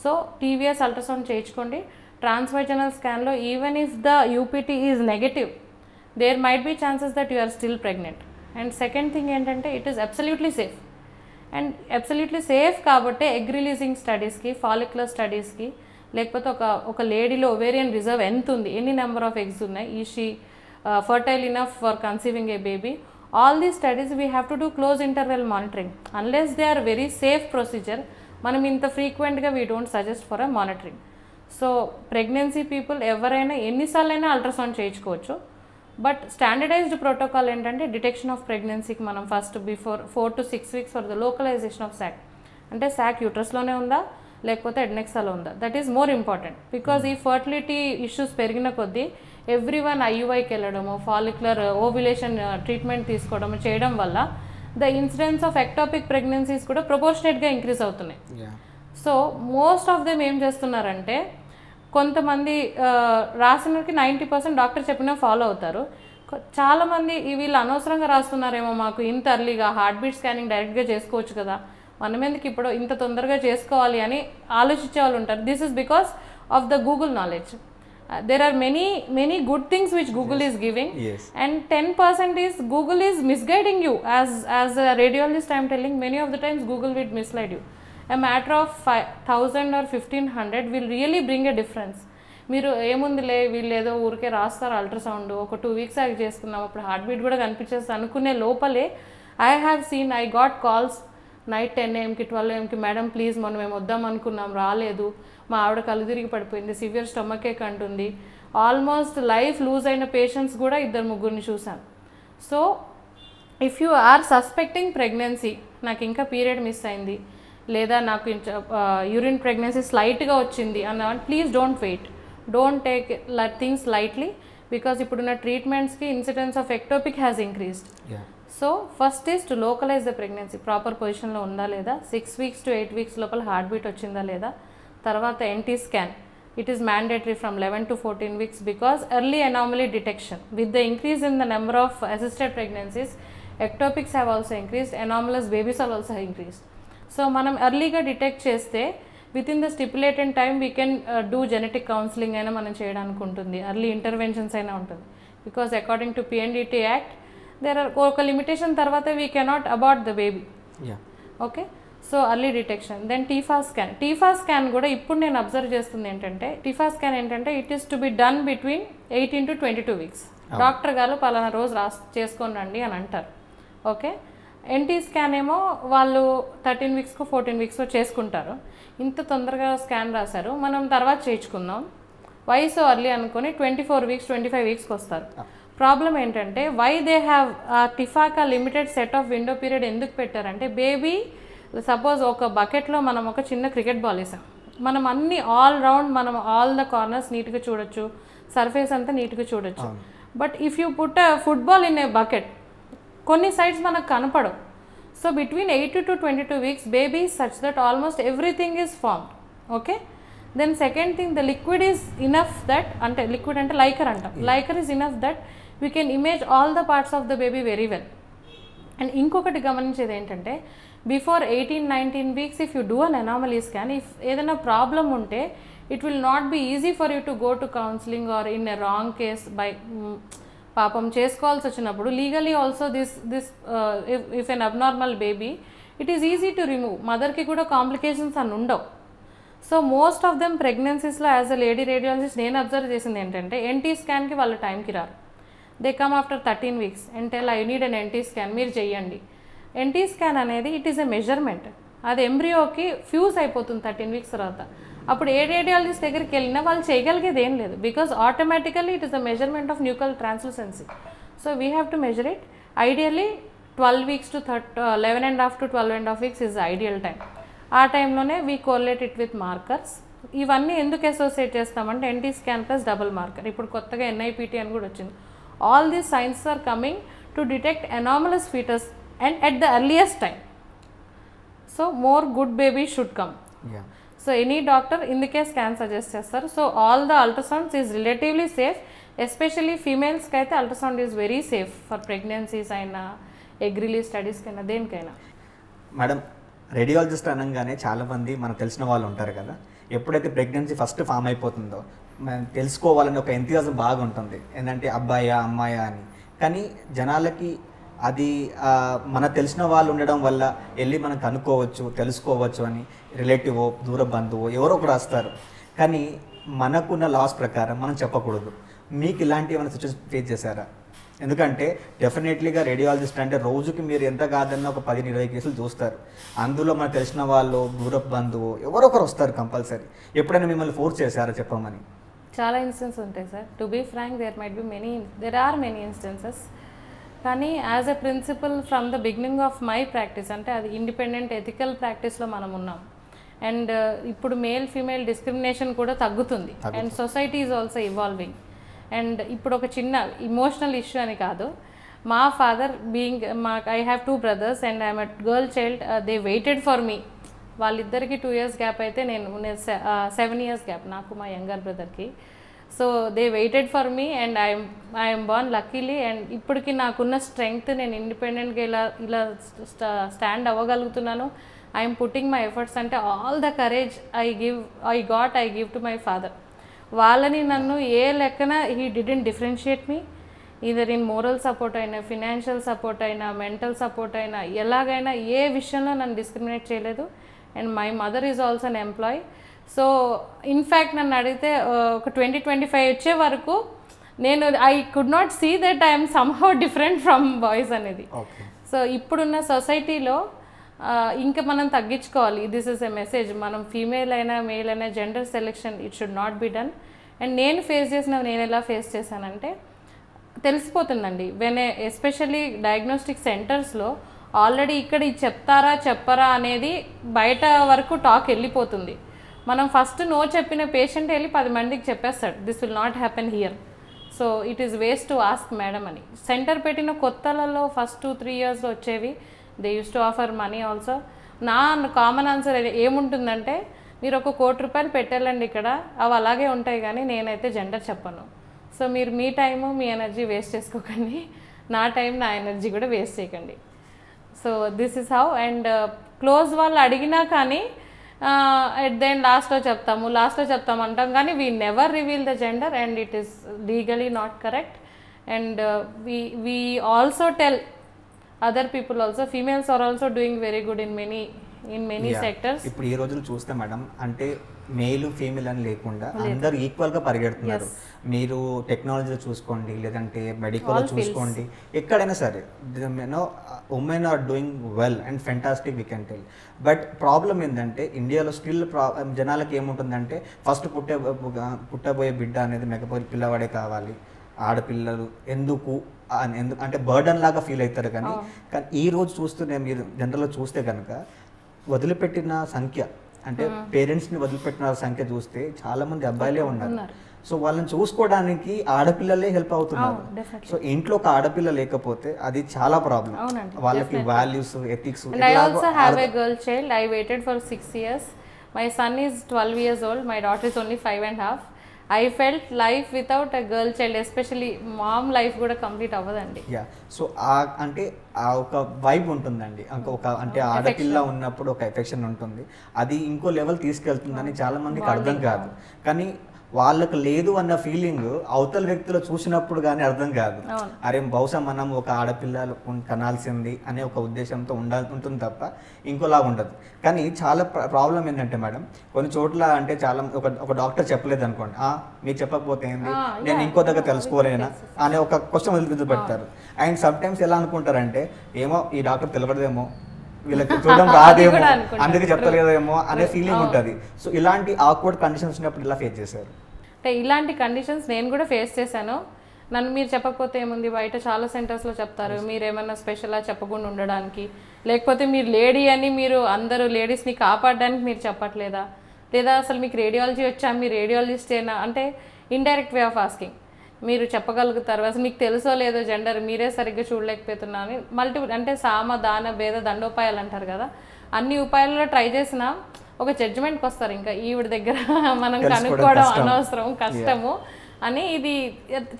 So TVS ultrasound చేయించుకోండి. ట్రాన్స్వెజనల్ స్కాన్లో even if the UPT is negative there might be chances that you are still pregnant. And second thing ఏంటంటే it is absolutely safe. And absolutely safe కాబట్టి egg releasing స్టడీస్కి, ఫాలిక్యులర్ స్టడీస్కి, లేకపోతే ఒక లేడీలో ovarian reserve ఎంత ఉంది, ఎన్ని నెంబర్ ఆఫ్ ఎగ్స్ ఉన్నాయి, ఈ she fertile enough for conceiving a baby, all these studies we have to do close interval monitoring. Unless they are very safe procedure, manam inta frequent ga we don't suggest for a monitoring. So pregnancy people evaraina enni saalaina ultrasound cheyichukochu. But standardized protocol entante detection of pregnancy ki manam first before 4 to 6 weeks for the localization of sac, ante sac uterus lone unda లేకపోతే ఎడ్నెక్సాలో ఉందా, that is more important. Because ఈ fertility issues పెరిగిన కొద్దీ everyone ఐయుఐకి వెళ్ళడము, follicular ovulation treatment తీసుకోవడము చేయడం వల్ల the incidence of ectopic pregnancies కూడా ప్రపోర్షనేట్గా ఇంక్రీజ్ అవుతున్నాయి. సో మోస్ట్ ఆఫ్ దెమ్ ఏం చేస్తున్నారంటే, కొంతమంది రాసినకి 90% డాక్టర్ చెప్పినా ఫాలో అవుతారు. చాలామంది వీళ్ళు అనవసరంగా రాస్తున్నారేమో, మాకు ఇంత అర్లీగా హార్ట్ బీట్ స్కానింగ్ డైరెక్ట్గా చేసుకోవచ్చు కదా, మనం ఎందుకు ఇప్పుడు ఇంత తొందరగా చేసుకోవాలి అని ఆలోచించే వాళ్ళు ఉంటారు. This is because of the Google knowledge. there are many good things which Google is giving, and 10% is Google is misguiding you. As a radiologist I am telling, many of the times Google will mislead you. A matter of 5,000 or 1,500 will really bring a difference. మీరు ఏముందిలే వీళ్ళు ఏదో ఊరికే రాస్తారు ultrasound, ఒక 2 weeks ఆగి చేసుకున్నాం, అప్పుడు హార్ట్ బీట్ కూడా కనిపించేస్తుంది అనుకునే లోపలే I got calls నైట్ 10 AM-కి 12 AM-కి, మేడం ప్లీజ్ మనం మేము వద్దాం అనుకున్నాం రాలేదు, మా ఆవిడ కళ్ళు తిరిగి పడిపోయింది, సివియర్ స్టమక్ ఏక్ అంటుంది. ఆల్మోస్ట్ లైఫ్ లూజ్ అయిన పేషెంట్స్ కూడా 2-3 చూసాను. So if you are suspecting pregnancy, నాకు ఇంకా పీరియడ్ మిస్ అయింది, లేదా నాకు యూరిన్ ప్రెగ్నెన్సీ స్లైట్గా వచ్చింది అన్న, please don't wait, don't take things lightly, because ఇప్పుడున్న ట్రీట్మెంట్స్కి incidence of ectopic has increased. So first is to localise the pregnancy, proper పొజిషన్లో ఉందా లేదా, 6 weeks to 8 weeks లోపల హార్ట్ బీట్ వచ్చిందా లేదా, తర్వాత NT scan, it is mandatory from 11 to 14 weeks, because early anomaly detection with the increase in the number of assisted pregnancies, ectopics have also increased, anomalous babies are also increased. So మనం ఎర్లీగా detect చేస్తే within the stipulated time we can do genetic counselling అయినా మనం చేయడానికి ఉంటుంది, early interventions అయినా ఉంటుంది. Because according to PNDT act there are ఒక లిమిటేషన్ తర్వాత we cannot abort the baby. Okay, so early detection. Then TIFFA scan కూడా ఇప్పుడు నేను అబ్జర్వ్ చేస్తుంది ఏంటంటే, టీఫా స్కాన్ ఏంటంటే it is to be done between 18 to 22 weeks. Doctor గారు పలానా రోజు చేసుకొని రండి అని అంటారు. ఓకే, NT స్కాన్ ఏమో వాళ్ళు 13 weeks 14 weeks చేసుకుంటారు. ఇంత తొందరగా స్కాన్ రాశారు, మనం తర్వాత చేయించుకుందాం వయసు అర్లీ అనుకొని 24 weeks 25 weeks వస్తారు. ప్రాబ్లం ఏంటంటే వై దే హ్యావ్ టిఫాకా limited set of window period ఎందుకు పెట్టారంటే, బేబీ సపోజ్ ఒక బకెట్లో మనం ఒక చిన్న క్రికెట్ బాల్ వేసాం, మనం అన్ని ఆల్ రౌండ్ మనం ఆల్ ద కార్నర్స్ నీట్గా చూడొచ్చు, సర్ఫేస్ అంతా నీట్గా చూడొచ్చు. But if you put a football in a bucket కొన్ని సైడ్స్ మనకు కనపడవు. So between 18 to 22 weeks baby such that almost everything is formed. Okay, then second thing the liquid is enough that, అంటే liquid అంటే liquor అంటాం, liquor is enough that we can image all the parts of the baby very well. And ఇంకొకటి గమనించేది ఏంటంటే, before 18-19 weeks if you do an anomaly scan, if ఏదైనా problem ఉంటే it will not be easy for you to go to counselling or in a wrong case by పాపం చేసుకోవాల్సి వచ్చినప్పుడు legally also this if an abnormal baby it is easy to remove, మదర్కి కూడా complications అని ఉండవు. So most of them ప్రెగ్నెన్సీస్లో as a lady radiologist నేను observe చేసింది ఏంటంటే, NT స్కాన్కి వాళ్ళ టైంకి రారు. They come after 13 weeks and tell I need an NT scan, మీరు చెయ్యండి. NT స్కాన్ అనేది ఇట్ ఈస్ ఎ మెజర్మెంట్, అది ఎంబ్రియోకి ఫ్యూజ్ అయిపోతుంది 13 weeks తర్వాత. అప్పుడు ఏ రేడియాలజిస్ట్ దగ్గరికి వెళ్ళినా వాళ్ళు చేయగలిగేది ఏం లేదు, because automatically it is a measurement of nuchal translucency. So we have to measure it. Ideally 12 weeks to 11.5 to 12.5 weeks is ideal time. ఆ టైంలోనే we correlate it with markers. ఇవన్నీ ఎందుకు అసోసియేట్ చేస్తామంటే NT scan plus double marker, ఇప్పుడు కొత్తగా NIPT అని కూడా వచ్చింది. All these signs are coming to detect anomalous fetus and at the earliest time, so more good babies should come. So any doctor in the case can suggest chestaru. So all the ultrasounds is relatively safe, especially females kaithe ultrasound is very safe for pregnancies and egg release studies kaina denkaina. Madam, radiologist అనగానే చాలామంది మనకు తెలిసిన వాళ్ళు ఉంటారు కదా, ఎప్పుడైతే pregnancy first form అయిపోతుందో మనం తెలుసుకోవాలని ఒక ఎంతూజియాజం బాగా ఉంటుంది, ఏంటంటే అబ్బాయా అమ్మాయా అని. కానీ జనాలకి అది మన తెలిసిన వాళ్ళు ఉండడం వల్ల వెళ్ళి మనం కనుక్కోవచ్చు, తెలుసుకోవచ్చు అని రిలేటివ్ దూర బంధువు ఎవరో ఒకరు వస్తారు. కానీ మనకున్న లాస్ ప్రకారం మనం చెప్పకూడదు. మీకు ఇలాంటి ఏమైనా సిచ్యువేషన్ ఫేస్ చేశారా? ఎందుకంటే డెఫినెట్లీగా రేడియాలజిస్ట్ అంటే రోజుకి మీరు ఎంత కాదన్నా ఒక 10-20 కేసులు చూస్తారు. అందులో మనకు తెలిసిన వాళ్ళు దూర బంధువు ఎవరో ఒకరు వస్తారు కంపల్సరీ. ఎప్పుడైనా మిమ్మల్ని ఫోర్స్ చేశారా చెప్పమని? చాలా ఇన్స్టెన్సెస్ ఉంటాయి sir. To be frank there are many instances. కానీ as a principle from the beginning of my practice, అంటే అది ఇండిపెండెంట్ ఎథికల్ ప్రాక్టీస్లో మనం ఉన్నాం. అండ్ ఇప్పుడు మేల్ ఫీమేల్ డిస్క్రిమినేషన్ కూడా తగ్గుతుంది, and society is also evolving. And ఇప్పుడు ఒక చిన్న ఇమోషనల్ ఇష్యూ అని కాదు, మా father I have 2 brothers and I'm a girl child. They waited for మీ. వాళ్ళిద్దరికి 2 years గ్యాప్ అయితే నేను 7 years గ్యాప్ నాకు మా యంగర్ బ్రదర్కి. So they waited for me and I'm born luckily. And ఇప్పటికి నాకున్న స్ట్రెంగ్త్, నేను ఇండిపెండెంట్గా ఇలా స్టాండ్ అవ్వగలుగుతున్నాను. ఐఎమ్ పుట్టింగ్ మై ఎఫర్ట్స్ అంటే all the courage I give to my father. వాళ్ళని నన్ను ఏ లెక్కన he didn't differentiate me, either in moral support అయినా, ఫినాన్షియల్ సపోర్ట్ అయినా, మెంటల్ సపోర్ట్ అయినా, ఎలాగైనా ఏ విషయంలో నన్ను డిస్క్రిమినేట్ చేయలేదు. And my mother is also an employee. So in fact నన్ను అడిగితే ఒక 20-25 వచ్చే వరకు నేను I could not see that I'm somehow different from boys అనేది. సో ఇప్పుడున్న సొసైటీలో ఇంకా మనం తగ్గించుకోవాలి. This is a message. మనం ఫీమేల్ అయినా మేల్ అయినా gender selection it should not be done. And నేను ఎలా ఫేస్ చేశానంటే తెలిసిపోతుందండి. ఎస్పెషల్లీ డయాగ్నోస్టిక్ సెంటర్స్లో ఆల్రెడీ ఇక్కడ చెప్పరా అనేది బయట వరకు టాక్ వెళ్ళిపోతుంది. మనం ఫస్ట్ నో చెప్పిన పేషెంట్ వెళ్ళి 10 మందికి చెప్పేస్తాడు, this will not happen here. So it is waste to ask madam అని. సెంటర్ పెట్టిన కొత్తలలో ఫస్ట్ 2-3 yearsలో వచ్చేవి, they use to offer money also. నా కామన్ ఆన్సర్ ఏముంటుందంటే, మీరు ఒక ₹1,00,00,000 పెట్టాలండి ఇక్కడ, అవి అలాగే ఉంటాయి, కానీ నేనైతే జెండర్ చెప్పను. సో మీరు మీ టైము మీ ఎనర్జీ వేస్ట్ చేసుకోకండి. నా టైం నా ఎనర్జీ కూడా వేస్ట్ చేయకండి. So this is how. And close వాళ్ళు అడిగినా కానీ ఎట్ ద ఎండ్ లాస్ట్లో చెప్తాము అంటాం కానీ we never reveal the gender and it is legally not correct. And we also tell other people also, females are also doing very good in many sectors. ఇప్పుడు ఈ రోజులు చూస్తే మేడం అంటే మేలు ఫీమేల్ అని లేకుండా అందరు ఈక్వల్ గా పరిగెడుతున్నారు. మీరు టెక్నాలజీలో చూసుకోండి, లేదంటే మెడికల్లో చూసుకోండి, ఎక్కడైనా సరే women are doing well and fantastic we can tell. But problem ఏంటంటే ఇండియాలో స్టిల్ జనాలకి ఏముంటుందంటే ఫస్ట్ పుట్టబోయే బిడ్డ అనేది మెగపోయి పిల్లవాడే కావాలి, ఆడపిల్లలు ఎందుకు అంటే బర్డన్ లాగా ఫీల్ అవుతారు. కానీ ఈ రోజు చూస్తూనే మీరు జనరల్గా చూస్తే కనుక వదిలిపెట్టిన సంఖ్య అంటే పేరెంట్స్ని వదిలిపెట్టిన సంఖ్య చూస్తే చాలా మంది అబ్బాయిలే ఉన్నారు. సో వాళ్ళని చూసుకోవడానికి ఆడపిల్లలే హెల్ప్ అవుతున్నారు. సో ఇంట్లో ఒక ఆడపిల్ల లేకపోతే అది చాలా ప్రాబ్లం. వాళ్ళకి values, ethics. I also have a girl child. I waited for 6 years. My son is 12 years old. My daughter is only 5.5. I felt life without a girl child, especially mom life కూడా complete అవ్వదండి. So అంటే ఒక vibe ఉంటుందండి, ఒక అంటే ఆడపిల్ల ఉన్నప్పుడు ఒక ఎఫెక్షన్ ఉంటుంది, అది ఇంకో లెవెల్ తీసుకెళ్తుందని చాలా మందికి అర్థం కాదు. కానీ వాళ్ళకు లేదు అన్న ఫీలింగ్ అవతల వ్యక్తులు చూసినప్పుడు కానీ అర్థం కాదు. అరే బహుశా మనం ఒక ఆడపిల్ల కనాల్సింది అనే ఒక ఉద్దేశంతో ఉంటుంది తప్ప ఇంకోలా ఉండదు. కానీ చాలా ప్రాబ్లం ఏంటంటే మేడం కొన్ని చోట్ల అంటే చాలా ఒక డాక్టర్ చెప్పలేదు అనుకోండి, మీకు చెప్పకపోతే ఏంది, నేను ఇంకో దగ్గర తెలుసుకోలేనా అనే ఒక క్వశ్చన్ వదిలి పెడతారు. అండ్ సమ్ టైమ్స్ ఎలా అనుకుంటారంటే ఏమో ఈ డాక్టర్ తెలియదేమో, వీళ్ళకి చూడడం రాదేమో, అందుకే చెప్తలేదేమో అనే ఫీలింగ్ ఉంటుంది. సో ఇలాంటి ఆక్వర్డ్ కండిషన్స్ ఉన్నప్పుడు ఇలా ఫేస్ చేశారు. అంటే ఇలాంటి కండిషన్స్ నేను కూడా ఫేస్ చేశాను. నన్ను మీరు చెప్పకపోతే ఏముంది, బయట చాలా సెంటర్స్లో చెప్తారు మీరు ఏమన్నా స్పెషల్గా చెప్పకుండా ఉండడానికి, లేకపోతే మీరు లేడీ అని మీరు అందరూ లేడీస్ని కాపాడడానికి మీరు చెప్పట్లేదా, లేదా అసలు మీకు రేడియాలజీ వచ్చా, మీరు రేడియాలజిస్టేనా అంటే ఇండైరెక్ట్ వే ఆఫ్ ఆస్కింగ్. మీరు చెప్పగలుగుతారు అసలు మీకు తెలుసో లేదో జెండర్, మీరే సరిగ్గా చూడలేకపోతున్నా అని మల్టిపుల్ అంటే సామ దాన భేద దండోపాయాలు అంటారు కదా, అన్ని ఉపాయాలలో ట్రై చేసినా ఒక జడ్జిమెంట్కి వస్తారు. ఇంకా ఈవిడ దగ్గర మనం కనుక్కోవడం అనవసరం, కష్టము అని. ఇది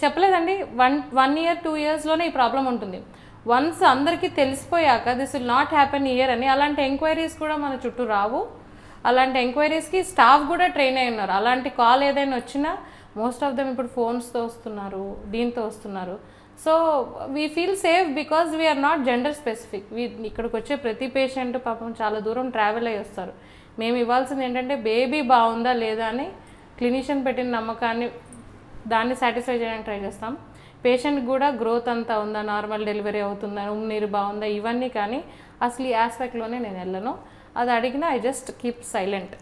చెప్పలేదండి, 1 year 2 yearsలోనే ఈ ప్రాబ్లం ఉంటుంది. వన్స్ అందరికీ తెలిసిపోయాక this will not happen here అని అలాంటి ఎంక్వైరీస్ కూడా మన చుట్టూ రావు. అలాంటి ఎంక్వైరీస్కి స్టాఫ్ కూడా ట్రైన్ అయి ఉన్నారు. అలాంటి కాల్ ఏదైనా వచ్చినా మోస్ట్ ఆఫ్ దెమ్ ఇప్పుడు ఫోన్స్తో వస్తున్నారు, దీంతో వస్తున్నారు. So we feel safe because we are not gender specific. ఇక్కడికి వచ్చే ప్రతి పేషెంట్ పాపం చాలా దూరం ట్రావెల్ అయ్యి వస్తారు. మేము ఇవ్వాల్సింది ఏంటంటే బేబీ బాగుందా లేదా అని క్లినిషియన్ పెట్టిన నమ్మకాన్ని దాన్ని సాటిస్ఫై చేయడానికి ట్రై చేస్తాం. పేషెంట్ కూడా గ్రోత్ అంతా ఉందా, నార్మల్ డెలివరీ అవుతుందా, నీరు బాగుందా, ఇవన్నీ. కానీ అసలు ఈ ఆస్పెక్ట్లోనే నేను వెళ్ళను. అది అడిగినా I just keep silent.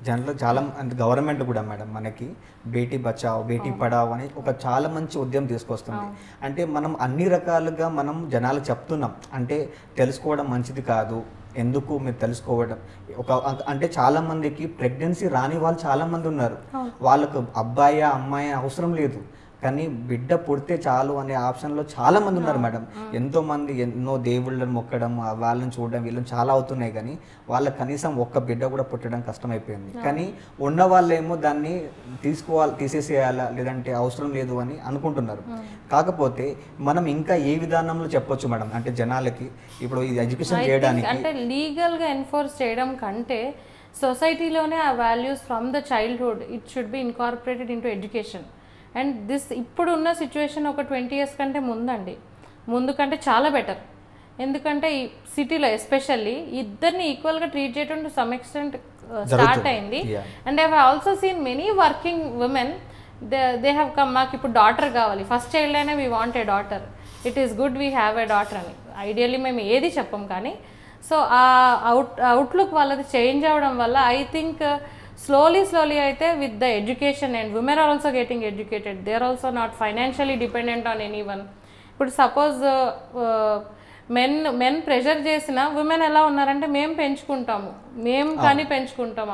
General చాలా గవర్నమెంట్ కూడా మేడం మనకి బేటీ బచావ్ బేటీ పడావ్ అని ఒక చాలా మంచి ఉద్యమం తీసుకొస్తుంది. అంటే మనం అన్ని రకాలుగా మనం జనాలు చెప్తున్నాం, అంటే తెలుసుకోవడం మంచిది కాదు, ఎందుకు మీరు తెలుసుకోవడం అంటే చాలా మందికి ప్రెగ్నెన్సీ రాని వాళ్ళు చాలా మంది ఉన్నారు. వాళ్ళకు అబ్బాయి అమ్మాయి అవసరం లేదు, కానీ బిడ్డ పుడితే చాలు అనే ఆప్షన్లో చాలా మంది ఉన్నారు మేడం. ఎంతో మంది ఎన్నో దేవుళ్ళని మొక్కడం, వాళ్ళని చూడడం, వీళ్ళని చాలా అవుతున్నాయి. కానీ వాళ్ళకి కనీసం ఒక్క బిడ్డ కూడా పుట్టడం కష్టమైపోయింది. కానీ ఉన్న వాళ్ళేమో దాన్ని తీసేసేయాలా లేదంటే అవసరం లేదు అని అనుకుంటున్నారు. కాకపోతే మనం ఇంకా ఏ విధానంలో చెప్పొచ్చు మేడం అంటే జనాలకి ఇప్పుడు ఇది ఎడ్యుకేషన్ చేయడానికి? అంటే లీగల్గా ఎన్ఫోర్స్ చేయడం కంటే సొసైటీలోనే ఆ values from the childhood it should be incorporated into education. And ఇప్పుడు ఉన్న సిచ్యువేషన్ ఒక 20 years కంటే ముందు కంటే చాలా బెటర్. ఎందుకంటే ఈ సిటీలో ఎస్పెషల్లీ ఇద్దరిని ఈక్వల్గా ట్రీట్ చేయడం టు సమ్ ఎక్స్టెంట్ స్టార్ట్ అయింది. And I have also seen many working women they have come, మాకు ఇప్పుడు డాటర్ కావాలి, ఫస్ట్ చైల్డ్ అయినా we want a daughter, it is good we have a daughter అని. Ideally మేము ఏది చెప్పం కానీ సో ఆ అవుట్లుక్ వాళ్ళది చేంజ్ అవ్వడం వల్ల ఐ థింక్ slowly అయితే with the education and women are also getting educated, they are also not financially dependent on anyone. ఇప్పుడు సపోజ్ మెన్ ప్రెషర్ చేసిన ఉమెన్ ఎలా ఉన్నారంటే మేము పెంచుకుంటాము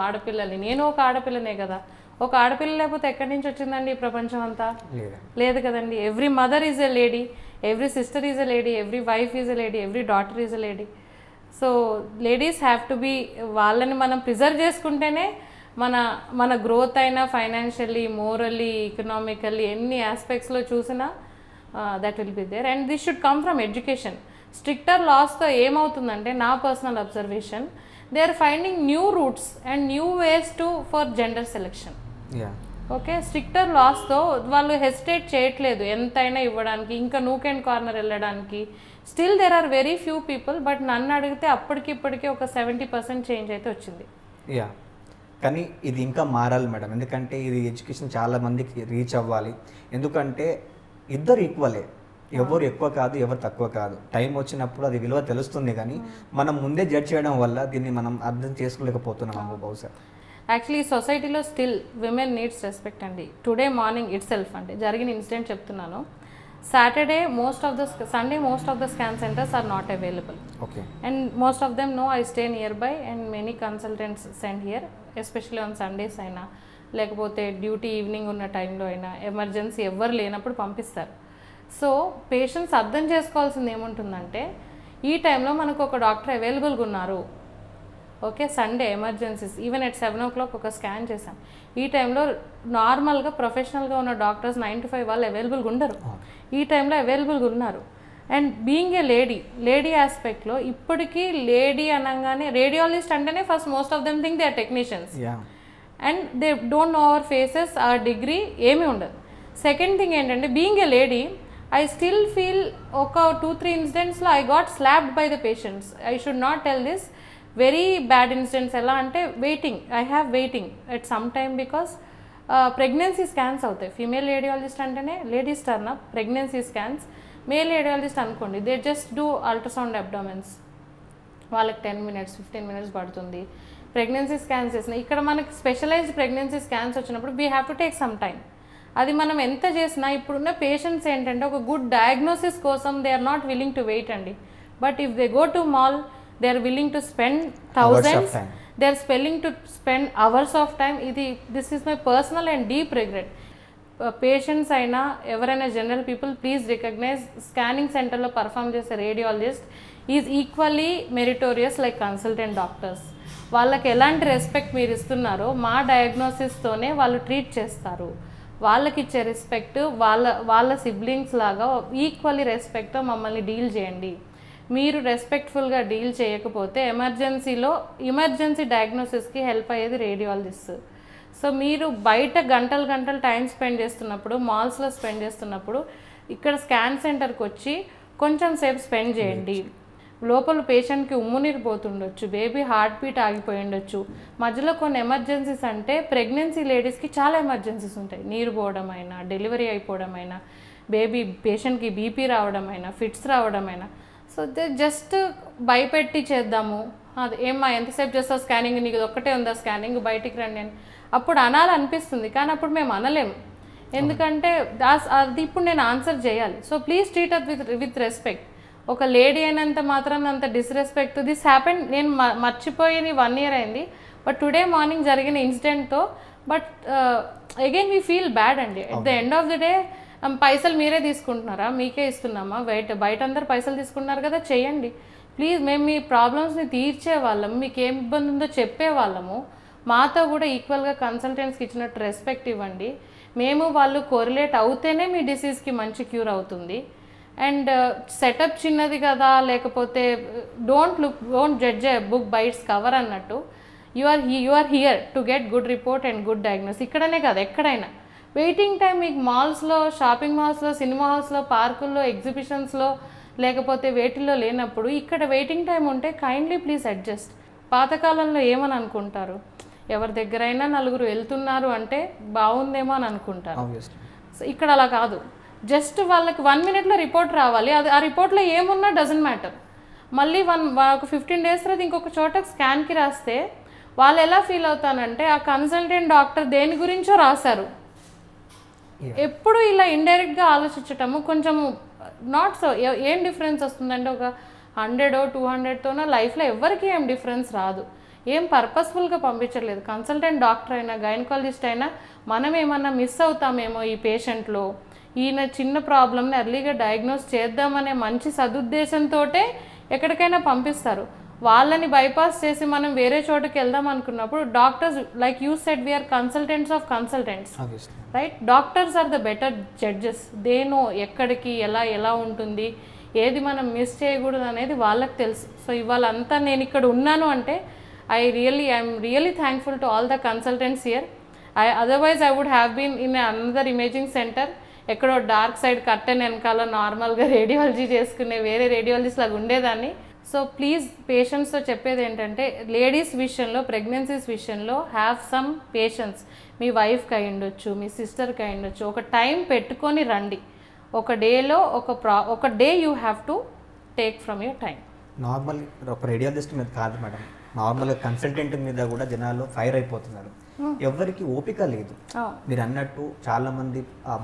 ఆడపిల్లల్ని. నేను ఒక ఆడపిల్లనే కదా, ఒక ఆడపిల్ల లేకపోతే ఎక్కడి నుంచి వచ్చిందండి ఈ ప్రపంచం అంతా? లేదు కదండి. Every mother is a lady, every sister is a lady, every wife is a lady, every daughter is a lady. So ladies have to be, వాళ్ళని మనం ప్రిజర్వ్ చేసుకుంటేనే మన గ్రోత్ అయినా ఫైనాన్షియల్లీ, మోరల్లీ, ఎకనామికల్లీ ఎన్ని ఆస్పెక్ట్స్లో చూసినా that will be there. And this should come from education. Stricter లాస్తో ఏమవుతుందంటే నా personal observation, they are finding new routes and new ways for gender selection. Okay, stricter లాస్తో వాళ్ళు హెసిటేట్ చేయట్లేదు ఎంతైనా ఇవ్వడానికి, ఇంకా నూక్ అండ్ కార్నర్ వెళ్ళడానికి. Still there are very few people, but నన్ను అడిగితే అప్పటికిప్పటికీ ఒక 70% చేంజ్ అయితే వచ్చింది. యా, కానీ ఇది ఇంకా మారాలి మేడం, ఎందుకంటే ఇది ఎడ్యుకేషన్ చాలా మందికి రీచ్ అవ్వాలి. ఎందుకంటే ఇద్దరు ఈక్వలే, ఎవరు ఎక్కువ కాదు ఎవరు తక్కువ కాదు. టైం వచ్చినప్పుడు అది విలువ తెలుస్తుంది, కానీ మనం ముందే జడ్జ్ చేయడం వల్ల దీన్ని మనం అర్థం చేసుకోలేకపోతున్నాము బహుశా. యాక్చువల్లీ ఈ సొసైటీలో స్టిల్ విమెన్ నీడ్స్ రెస్పెక్ట్ అండి. టుడే మార్నింగ్ ఇట్ సెల్ఫ్ అంటే జరిగిన ఇన్సిడెంట్ చెప్తున్నాను. Saturday Sunday most of the scan centers are not available. Okay. And most of them know I stay nearby and many consultants send here, especially on Sundays అయినా లేకపోతే duty evening ఉన్న టైంలో అయినా emergency ఎవరు లేనప్పుడు పంపిస్తారు. So patients అర్థం చేసుకోవాల్సింది ఏముంటుందంటే ఈ టైంలో మనకు ఒక డాక్టర్ అవైలబుల్గా ఉన్నారు. Okay, Sunday emergencies even at 7 o'clock ఒక స్కాన్ చేశాం. ఈ టైంలో నార్మల్గా ప్రొఫెషనల్గా ఉన్న డాక్టర్స్ 9 to 5 వాళ్ళు అవైలబుల్గా ఉండరు, ఈ టైంలో అవైలబుల్గా ఉన్నారు. అండ్ బీయింగ్ ఏ లేడీ ఆస్పెక్ట్లో ఇప్పటికీ లేడీ అనగానే రేడియాలజిస్ట్ అంటేనే first most of them think they are technicians and they don't know our faces, ఆ డిగ్రీ ఏమీ ఉండదు. సెకండ్ థింగ్ ఏంటంటే being a lady I still feel ఒక 2-3 ఇన్సిడెంట్స్లో I got slapped by the patients. I should not tell this. Very bad incidents ఎలా అంటే I have waiting at some time because pregnancy scans అవుతాయి. Female radiologist అంటేనే ladies turn up, pregnancy scans. Male radiologist అనుకోండి, they just do ultrasound abdomens, వాళ్ళకి 10 minutes 15 minutes పడుతుంది. Pregnancy scans చేసిన ఇక్కడ మనకి స్పెషలైజ్డ్ ప్రెగ్నెన్సీ స్కాన్స్ వచ్చినప్పుడు we have to take some time. అది మనం ఎంత చేసినా ఇప్పుడున్న పేషెంట్స్ ఏంటంటే ఒక గుడ్ డయాగ్నోసిస్ కోసం they are not willing to wait అండి. But if they go to mall they are willing to spend thousands, they are willing to spend hours of time. This is my personal and deep regret. Patients aina evaraina general people please recognize scanning center lo perform chese radiologist is equally meritorious like consultant doctors. వాళ్ళకి ఎలాంటి respect మీరు ఇస్తున్నారో మా diagnosis తోనే వాళ్ళు treat చేస్తారు. వాళ్ళకి ఇచ్చే రెస్పెక్ట్ వాళ్ళ సిబ్లింగ్స్ లాగా ఈక్వల్లీ రెస్పెక్ట్తో మమ్మల్ని డీల్ చేయండి. మీరు రెస్పెక్ట్ఫుల్గా డీల్ చేయకపోతే ఎమర్జెన్సీ డయాగ్నోసిస్కి హెల్ప్ అయ్యేది రేడియాలజిస్ట్. సో మీరు బయట గంటలు టైం స్పెండ్ చేస్తున్నప్పుడు, మాల్స్లో స్పెండ్ చేస్తున్నప్పుడు ఇక్కడ స్కాన్ సెంటర్కి వచ్చి కొంచెం సేపు స్పెండ్ చేయండి. లోపల పేషెంట్కి ఉమ్మునీరు పోతుండొచ్చు, బేబీ హార్ట్ బీట్ ఆగిపోయి ఉండొచ్చు. మధ్యలో కొన్ని ఎమర్జెన్సీస్ అంటే ప్రెగ్నెన్సీ లేడీస్కి చాలా ఎమర్జెన్సీస్ ఉంటాయి. నీరు పోవడం అయినా, డెలివరీ అయిపోవడం అయినా, పేషెంట్కి బీపీ రావడం అయినా, ఫిట్స్ రావడం అయినా. సో జస్ట్ భయపెట్టి చేద్దాము, అది ఏమ్మా ఎంతసేపు చేస్తావు స్కానింగ్, నీకు ఒక్కటే ఉందా స్కానింగ్, బయటికి రండి అని అప్పుడు అనాలనిపిస్తుంది. కానీ అప్పుడు మేము అనలేము, ఎందుకంటే అది ఇప్పుడు నేను ఆన్సర్ చేయాలి. So please treat us with respect. ఒక లేడీ అయినంత మాత్రం అంత డిస్రెస్పెక్ట్. దిస్ హ్యాపెన్, నేను మర్చిపోయి 1 year అయింది, బట్ టుడే మార్నింగ్ జరిగిన ఇన్సిడెంట్తో but again we feel bad అండి. At the end of the day పైసలు మీరే తీసుకుంటున్నారా, మీకే ఇస్తున్నామా, బయట అందరు పైసలు తీసుకుంటున్నారు కదా, చేయండి ప్లీజ్. మేము మీ ప్రాబ్లమ్స్ని తీర్చే వాళ్ళము, మీకు ఏం ఇబ్బంది ఉందో చెప్పే వాళ్ళము. మాతో కూడా ఈక్వల్గా కన్సల్టెంట్స్కి ఇచ్చినట్టు రెస్పెక్ట్ ఇవ్వండి. మేము వాళ్ళు కోరిలేట్ అవుతేనే మీ డిసీజ్కి మంచి క్యూర్ అవుతుంది. అండ్ సెటప్ చిన్నది కదా, లేకపోతే don't judge a book by its cover అన్నట్టు. You are here to get good report and good diagnose. ఇక్కడనే కాదు ఎక్కడైనా వెయిటింగ్ టైం మీకు మాల్స్లో, షాపింగ్ మాల్స్లో, సినిమా హాల్స్లో, పార్కుల్లో, ఎగ్జిబిషన్స్లో లేకపోతే వేటిల్లో లేనప్పుడు ఇక్కడ వెయిటింగ్ టైం ఉంటే కైండ్లీ ప్లీజ్ అడ్జస్ట్. పాతకాలంలో ఏమని అనుకుంటారు, ఎవరి దగ్గరైనా 4 వెళ్తున్నారు అంటే బాగుందేమో అని అనుకుంటారు. సో ఇక్కడ అలా కాదు, జస్ట్ వాళ్ళకి 1 minute రిపోర్ట్ రావాలి. ఆ రిపోర్ట్లో ఏమున్నా డజంట్ మ్యాటర్. మళ్ళీ ఒక 15 days తర్వాత ఇంకొక చోట స్కాన్కి రాస్తే వాళ్ళు ఎలా ఫీల్ అవుతానంటే ఆ కన్సల్టెంట్ డాక్టర్ దేని గురించో రాశారు. ఎప్పుడు ఇలా ఇండైరెక్ట్గా ఆలోచించటము కొంచెం నాట్ సో. ఏం డిఫరెన్స్ వస్తుందంటే ఒక 100 or 200తోనో లైఫ్లో ఎవరికి ఏం డిఫరెన్స్ రాదు. ఏం పర్పస్ఫుల్గా పంపించట్లేదు. కన్సల్టెంట్ డాక్టర్ అయినా, గైనకాలజిస్ట్ అయినా మనం ఏమన్నా మిస్ అవుతామేమో ఈ పేషెంట్లో, ఈయన చిన్న ప్రాబ్లమ్ని ఎర్లీగా డయాగ్నోస్ చేద్దామనే మంచి సదుద్దేశంతో ఎక్కడికైనా పంపిస్తారు. వాళ్ళని బైపాస్ చేసి మనం వేరే చోటుకి వెళ్దాం అనుకున్నప్పుడు doctors like you said we are consultants of consultants, right? Doctors are the better judges. They know ఎక్కడికి ఎలా ఉంటుంది, ఏది మనం మిస్ చేయకూడదు అనేది వాళ్ళకి తెలుసు. సో ఇవాళ అంతా నేను ఇక్కడ ఉన్నాను అంటే I'm really thankful to all the consultants here. Otherwise I would have been in another imaging centre, ఎక్కడో డార్క్ సైడ్ కర్టెన్ వెనకాల నార్మల్గా రేడియాలజీ చేసుకునే వేరే రేడియాలజిస్ట్ లాగా ఉండేదాన్ని. సో ప్లీజ్ పేషెంట్స్తో చెప్పేది ఏంటంటే, లేడీస్ విషయంలో, ప్రెగ్నెన్సీస్ విషయంలో హ్యావ్ సమ్ పేషెన్స్. మీ వైఫ్కి అయి ఉండొచ్చు, మీ సిస్టర్కి అయి ఉండొచ్చు, ఒక టైం పెట్టుకొని రండి. ఒక డేలో ఒక day you have to take from your time. Normal ఒక రేడియాలజిస్ట్ మీద కాదు మేడం, నార్మల్గా కన్సల్టెంట్ మీద కూడా జనాలు ఫైర్ అయిపోతున్నారు. ఎవరికి ఓపిక లేదు. మీరు అన్నట్టు చాలామంది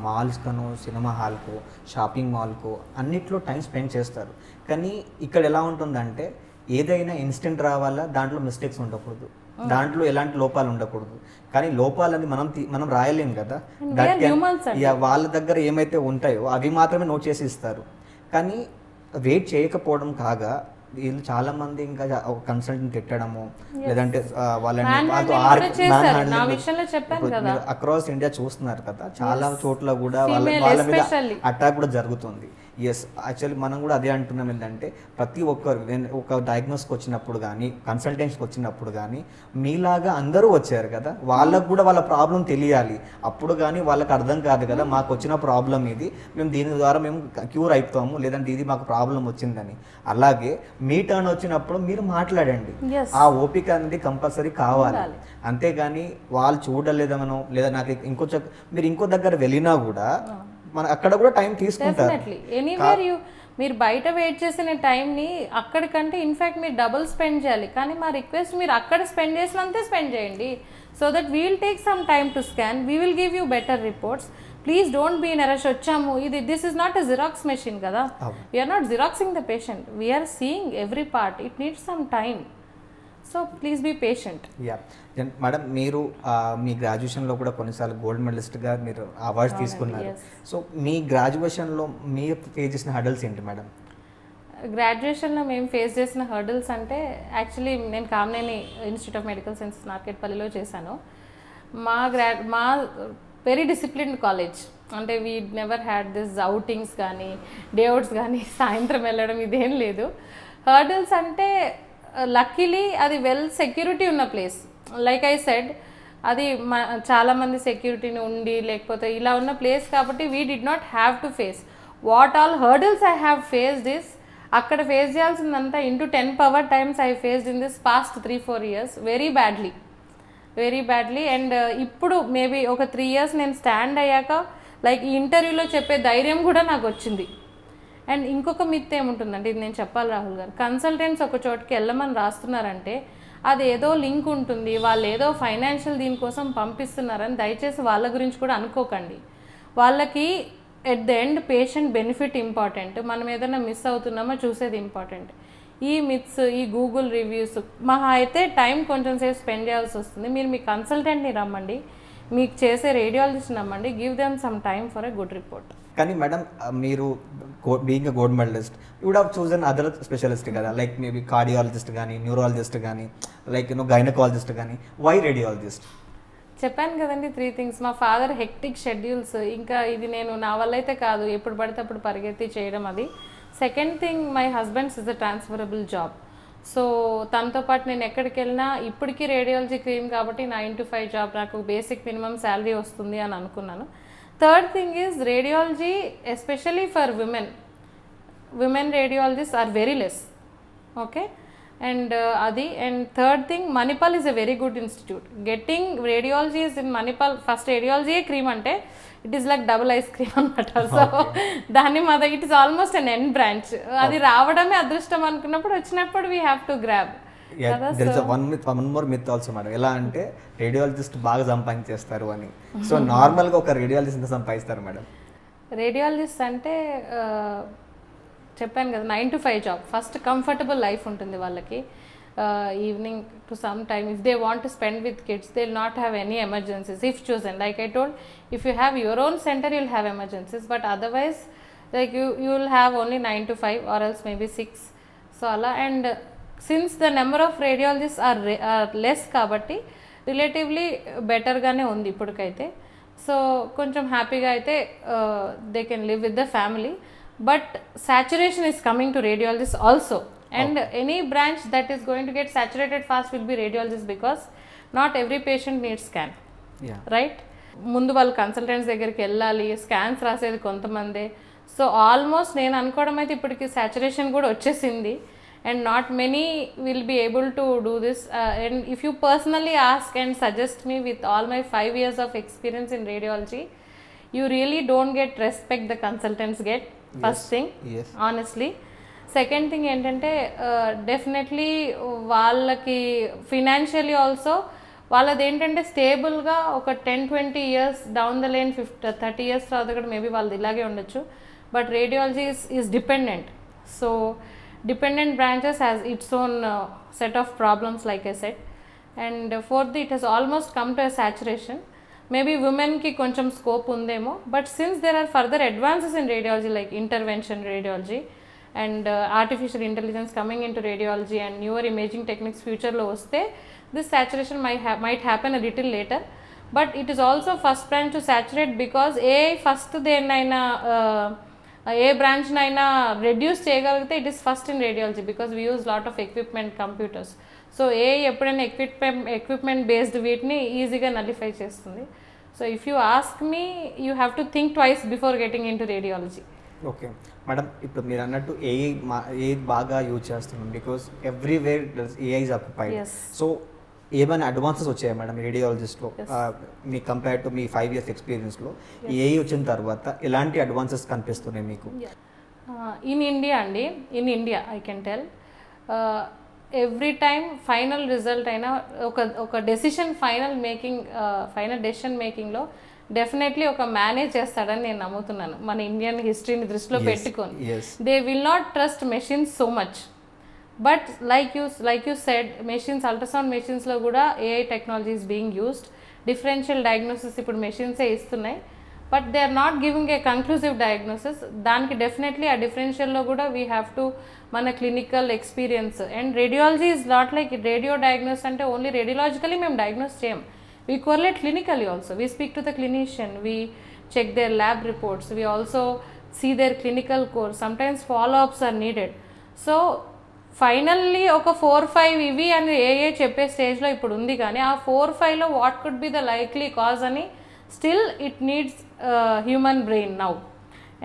మాల్స్కను, సినిమా హాల్కు, షాపింగ్ మాల్కు అన్నిట్లో టైం స్పెండ్ చేస్తారు. కానీ ఇక్కడ ఎలా ఉంటుందంటే, ఏదైనా ఇన్స్టెంట్ రావాలా, దాంట్లో మిస్టేక్స్ ఉండకూడదు, దాంట్లో ఎలాంటి లోపాలు ఉండకూడదు. కానీ లోపాలని మనం రాయలేం కదా. వాళ్ళ దగ్గర ఏమైతే ఉంటాయో అవి మాత్రమే నోట్ చేసి ఇస్తారు. కానీ వెయిట్ చేయకపోవడం కాగా వీళ్ళు చాలా మంది ఇంకా కన్సల్టెంట్ పెట్టడము, లేదంటే వాళ్ళని అక్రాస్ ఇండియా చూస్తున్నారు కదా, చాలా చోట్ల కూడా వాళ్ళ మీద అటాక్ కూడా జరుగుతుంది. ఎస్, యాక్చువల్లీ మనం కూడా అదే అంటున్నాం. ఏంటంటే ప్రతి ఒక్కరు ఒక డయాగ్నోస్కి వచ్చినప్పుడు కానీ, కన్సల్టెంట్స్కి వచ్చినప్పుడు కానీ మీలాగా అందరూ వచ్చారు కదా, వాళ్ళకు కూడా వాళ్ళ ప్రాబ్లం తెలియాలి. అప్పుడు కానీ వాళ్ళకి అర్థం కాదు కదా, మాకు వచ్చిన ప్రాబ్లం ఇది, మేము దీని ద్వారా మేము క్యూర్ అయిపోతాము, లేదంటే ఇది మాకు ప్రాబ్లం వచ్చిందని. అలాగే మీ టర్న్ వచ్చినప్పుడు మీరు మాట్లాడండి. ఆ ఓపిక అనేది కంపల్సరీ కావాలి. అంతేగాని వాళ్ళు చూడలేదనో, లేదా నాకు మీరు ఇంకో దగ్గర వెళ్ళినా కూడా మన అక్కడ కూడా టైం తీసుకుంటారు. ఎనీవేర్ మీరు బయట వెయిట్ చేసిన టైంని అక్కడికంటే ఇన్ఫాక్ట్ మీరు డబుల్ స్పెండ్ చేయాలి. కానీ మా రిక్వెస్ట్, మీరు అక్కడ స్పెండ్ చేసినంతే స్పెండ్ చేయండి. So that we will take some time to scan, we will give you better reports. Please don't be in rush. వచ్చాము, this is not a xerox machine కదా, we're not xeroxing the patient, we're seeing every part. It needs some time. So please be patient. Madam, మీరు మీ గ్రాడ్యుయేషన్లో కూడా కొన్నిసార్లు gold మెడలిస్ట్గా మీరు awards తీసుకున్నారు. So మీ గ్రాడ్యుయేషన్లో మీరు face చేసిన హర్డల్స్ ఏంటి మేడం? గ్రాడ్యుయేషన్లో మేము ఫేస్ చేసిన హర్డల్స్ అంటే, యాక్చువల్లీ నేను Kamineni institute of medical sciences నార్కెట్పల్లిలో చేశాను. మా వెరీ డిసిప్లిన్డ్ కాలేజ్. అంటే we never had this outings కానీ, డే అవుట్స్ కానీ, సాయంత్రం వెళ్ళడం ఇదేం లేదు. హర్డల్స్ అంటే లక్కీలీ అది వెల్ సెక్యూరిటీ ఉన్న ప్లేస్. లైక్ ఐ సెడ్, అది చాలామంది సెక్యూరిటీని ఉండి లేకపోతే ఇలా ఉన్న ప్లేస్ కాబట్టి we did not have to face what all hurdles I have faced this. అక్కడ ఫేస్ చేయాల్సిందంతా into 10 power times I faced in this past 3-4 years very badly. And ఇప్పుడు మేబీ ఒక 3 years నేను స్టాండ్ అయ్యాక లైక్ ఈ ఇంటర్వ్యూలో చెప్పే ధైర్యం కూడా నాకు వచ్చింది. అండ్ ఇంకొక మిత్ ఏముంటుందంటే, ఇది నేను చెప్పాలి రాహుల్ గారు, కన్సల్టెంట్స్ ఒక చోటుకి వెళ్ళమని రాస్తున్నారంటే అది ఏదో లింక్ ఉంటుంది, వాళ్ళు ఏదో ఫైనాన్షియల్ దీనికోసం పంపిస్తున్నారని దయచేసి వాళ్ళ గురించి కూడా అనుకోకండి. వాళ్ళకి at the end patient benefit important, మనం ఏదైనా మిస్ అవుతున్నామో చూసేది ఇంపార్టెంట్. ఈ మిత్స్, ఈ గూగుల్ రివ్యూస్ మహా అయితే టైం కొంచెం సేపు స్పెండ్ చేయాల్సి వస్తుంది. మీరు మీ కన్సల్టెంట్ని రమ్మండి, మీకు చేసే రేడియాలజిస్ట్ నమ్మండి, give them some time for a good report. కానీ మేడం, మీరు being a gold medallist, you would have chosen other specialist కదా, లైక్ మేబీ కార్డియాలజిస్ట్ కానీ, న్యూరాలజిస్ట్ కానీ, లైక్ గైనకాలజిస్ట్ కానీ, వై రేడియాలజిస్ట్? చెప్పాను కదండి 3 things. మా ఫాదర్ హెక్టిక్ షెడ్యూల్స్, ఇంకా ఇది నేను నా వల్ల అయితే కాదు ఎప్పుడు పడితే అప్పుడు పరిగెత్తి చేయడం అది. Second thing, my husbands is a transferable job. So తనతో పాటు నేను ఎక్కడికి వెళ్ళినా ఇప్పటికీ రేడియాలజీ క్రీమ్ కాబట్టి 9 to 5 జాబ్, నాకు బేసిక్ మినిమం శాలరీ వస్తుంది అని అనుకున్నాను. Third thing is radiology especially for women radiologist are very less. Okay, and అది. And third thing, Manipal is a very good institute. Getting radiology is in Manipal. First రేడియాలజీయే cream అంటే it is like double ice cream అనమాట. సో దాన్ని it is almost an end branch. అది రావడమే అదృష్టం అనుకున్నప్పుడు వచ్చినప్పుడు we have to grab. One more myth also madam, ఎలా అంటే రేడియాలజిస్ట్ బాగా సంపాదించేస్తారు అని. సో నార్మల్గా ఒక రేడియాలజిస్ట్ ఎంత సంపాదిస్తారు మేడం? రేడియాలజిస్ట్ అంటే చెప్పాను కదా 9 to 5 job. First comfortable life ఉంటుంది వాళ్ళకి. Evening to some time if they want to spend with kids they will not have any emergencies if chosen. Like I told, if you have your own center you will have emergencies, but otherwise like you will have only 9 to 5 or else maybe 6. So ala. And since the number of radiologist are less కాబట్టి relatively బెటర్గానే ఉంది ఇప్పటికైతే. So కొంచెం హ్యాపీగా అయితే they can live with the family. But saturation is coming to radiologist also, and any branch that is going to get saturated fast will be radiologist, because not every patient needs scan, right? ముందు వాళ్ళు consultants దగ్గరికి వెళ్ళాలి, scans రాసేది కొంతమందే. So almost నేను అనుకోవడం అయితే ఇప్పటికి saturation కూడా వచ్చేసింది, and not many will be able to do this. And if you personally ask and suggest me with all my 5 years of experience in radiology, you really don't get respect the consultants get, first thing, honestly. Second thing ఏంటంటే definitely వాళ్ళకి financially also వాళ్ళది ఏంటంటే స్టేబుల్గా ఒక 10-20 years down the line 30 years తర్వాత కూడా maybe వాళ్ళది ఇలాగే ఉండొచ్చు. But radiology is dependent. So dependent branches has its own set of problems like I said. And fourth, it has almost come to a saturation. Maybe ఉమెన్కి కొంచెం scope ఉందేమో, but since there are further advances in radiology like intervention radiology and artificial intelligence coming into radiology and newer imaging techniques future lo vaste, this saturation might happen a little later. But it is also first branch to saturate, because first denaina branch naina reduce cheyagalite, it is first in radiology, because we use lot of equipment, computers. So eppudaina equipment based veetni easy ga nullify chestundi. So if you ask me, you have to think twice before getting into radiology. Okay madam, ఇప్పుడు మీరు అన్నట్టు AI బాగా use చేస్తున్నాం, because everywhere AI is occupied. So ఏమైనా advances వచ్చాయా madam రేడియాలజిస్ట్లో మీ compare to మీ 5 years ఎక్స్పీరియన్స్లో? ఏఐ వచ్చిన తర్వాత ఎలాంటి అడ్వాన్సెస్ కనిపిస్తున్నాయి మీకు? ఇన్ ఇండియా అండి, in India I can tell every time final result అయినా ఒక డెసిషన్ ఫైనల్ డెసిషన్ మేకింగ్లో డెఫినెట్లీ ఒక మేనేజ్ చేస్తాడని నేను నమ్ముతున్నాను, మన ఇండియన్ హిస్టరీని దృష్టిలో పెట్టుకొని. They will not trust machines so much. But like you said, machines, ultrasound మెషిన్స్లో కూడా AI technology is being used. Differential diagnosis ఇప్పుడు మెషిన్సే ఇస్తున్నాయి, but they are not giving a conclusive diagnosis. దానికి డెఫినెట్లీ ఆ డిఫరెన్షియల్లో కూడా వీ హ్యావ్ టు మన clinical experience. And radiology is not like radio diagnose అంటే ఓన్లీ రేడియాలజికలీ మేము డయాగ్నోస్ చేయం. We correlate clinically also. We speak to the clinician. We check their lab reports. We also see their clinical course. Sometimes follow-ups are needed. So finally ఒక 4-5 ఇవి అని ఏఏ చెప్పే స్టేజ్లో ఇప్పుడు ఉంది, కానీ ఆ 4-5లో what could be the likely cause అని still it needs human brain now.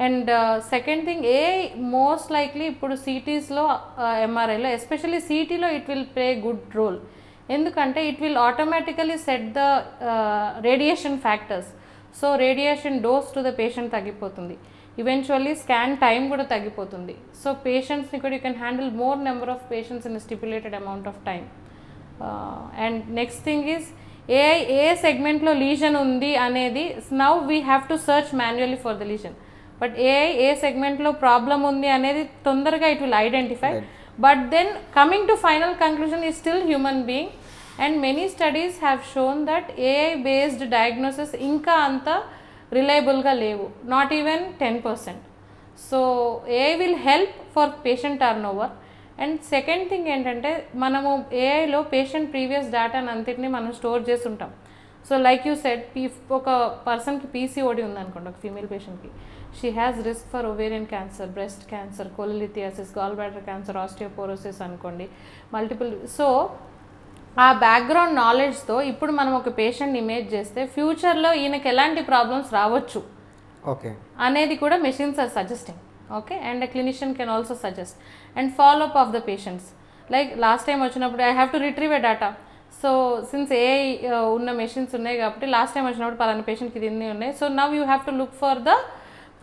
And second thing, most likely ఇప్పుడు సిటీస్లో ఎంఆర్ఐలో ఎస్పెషల్లీ సిటీలో it will play good role. ఎందుకంటే it will automatically set the radiation factors. So radiation dose to the patient తగ్గిపోతుంది, eventually scan time కూడా తగ్గిపోతుంది. So పేషెంట్స్ని కూడా you can handle more number of patients in stipulated amount of time. And next thing is ఏ సెగ్మెంట్లో lesion ఉంది అనేది now we have to search manually for the lesion. But ఏ సెగ్మెంట్లో ప్రాబ్లం ఉంది అనేది తొందరగా it will identify. But then coming to final conclusion is still human being, and many studies have shown that AI based diagnosis inka anta reliable ga levu, not even 10%. So AI will help for patient turnover. And second thing ఏంటంటే మనము ఏఐలో patient previous డేటాని అంతటిని మనం store చేసి ఉంటాం. So like you said, ఒక పర్సన్కి PCOD ఉందనుకోండి, ఒక ఫీమేల్ పేషెంట్కి, she has risk for ovarian cancer, breast cancer, cholelithiasis, gall bladder cancer, osteoporosis అనుకోండి, మల్టిపుల్. సో ఆ బ్యాక్గ్రౌండ్ నాలెడ్జ్తో ఇప్పుడు మనం ఒక పేషెంట్ ఇమేజ్ చేస్తే ఫ్యూచర్లో ఈయనకి ఎలాంటి ప్రాబ్లమ్స్ రావచ్చు అనేది కూడా machines are suggesting. Okay, and a clinician can also suggest. And follow up of the patients, like last time వచ్చినప్పుడు I have to retrieve a data. So since AI ఉన్న machines ఉన్నాయి కాబట్టి లాస్ట్ టైం వచ్చినప్పుడు పలానా పేషెంట్కి ఇది ఉన్నాయి. So now you have to look for the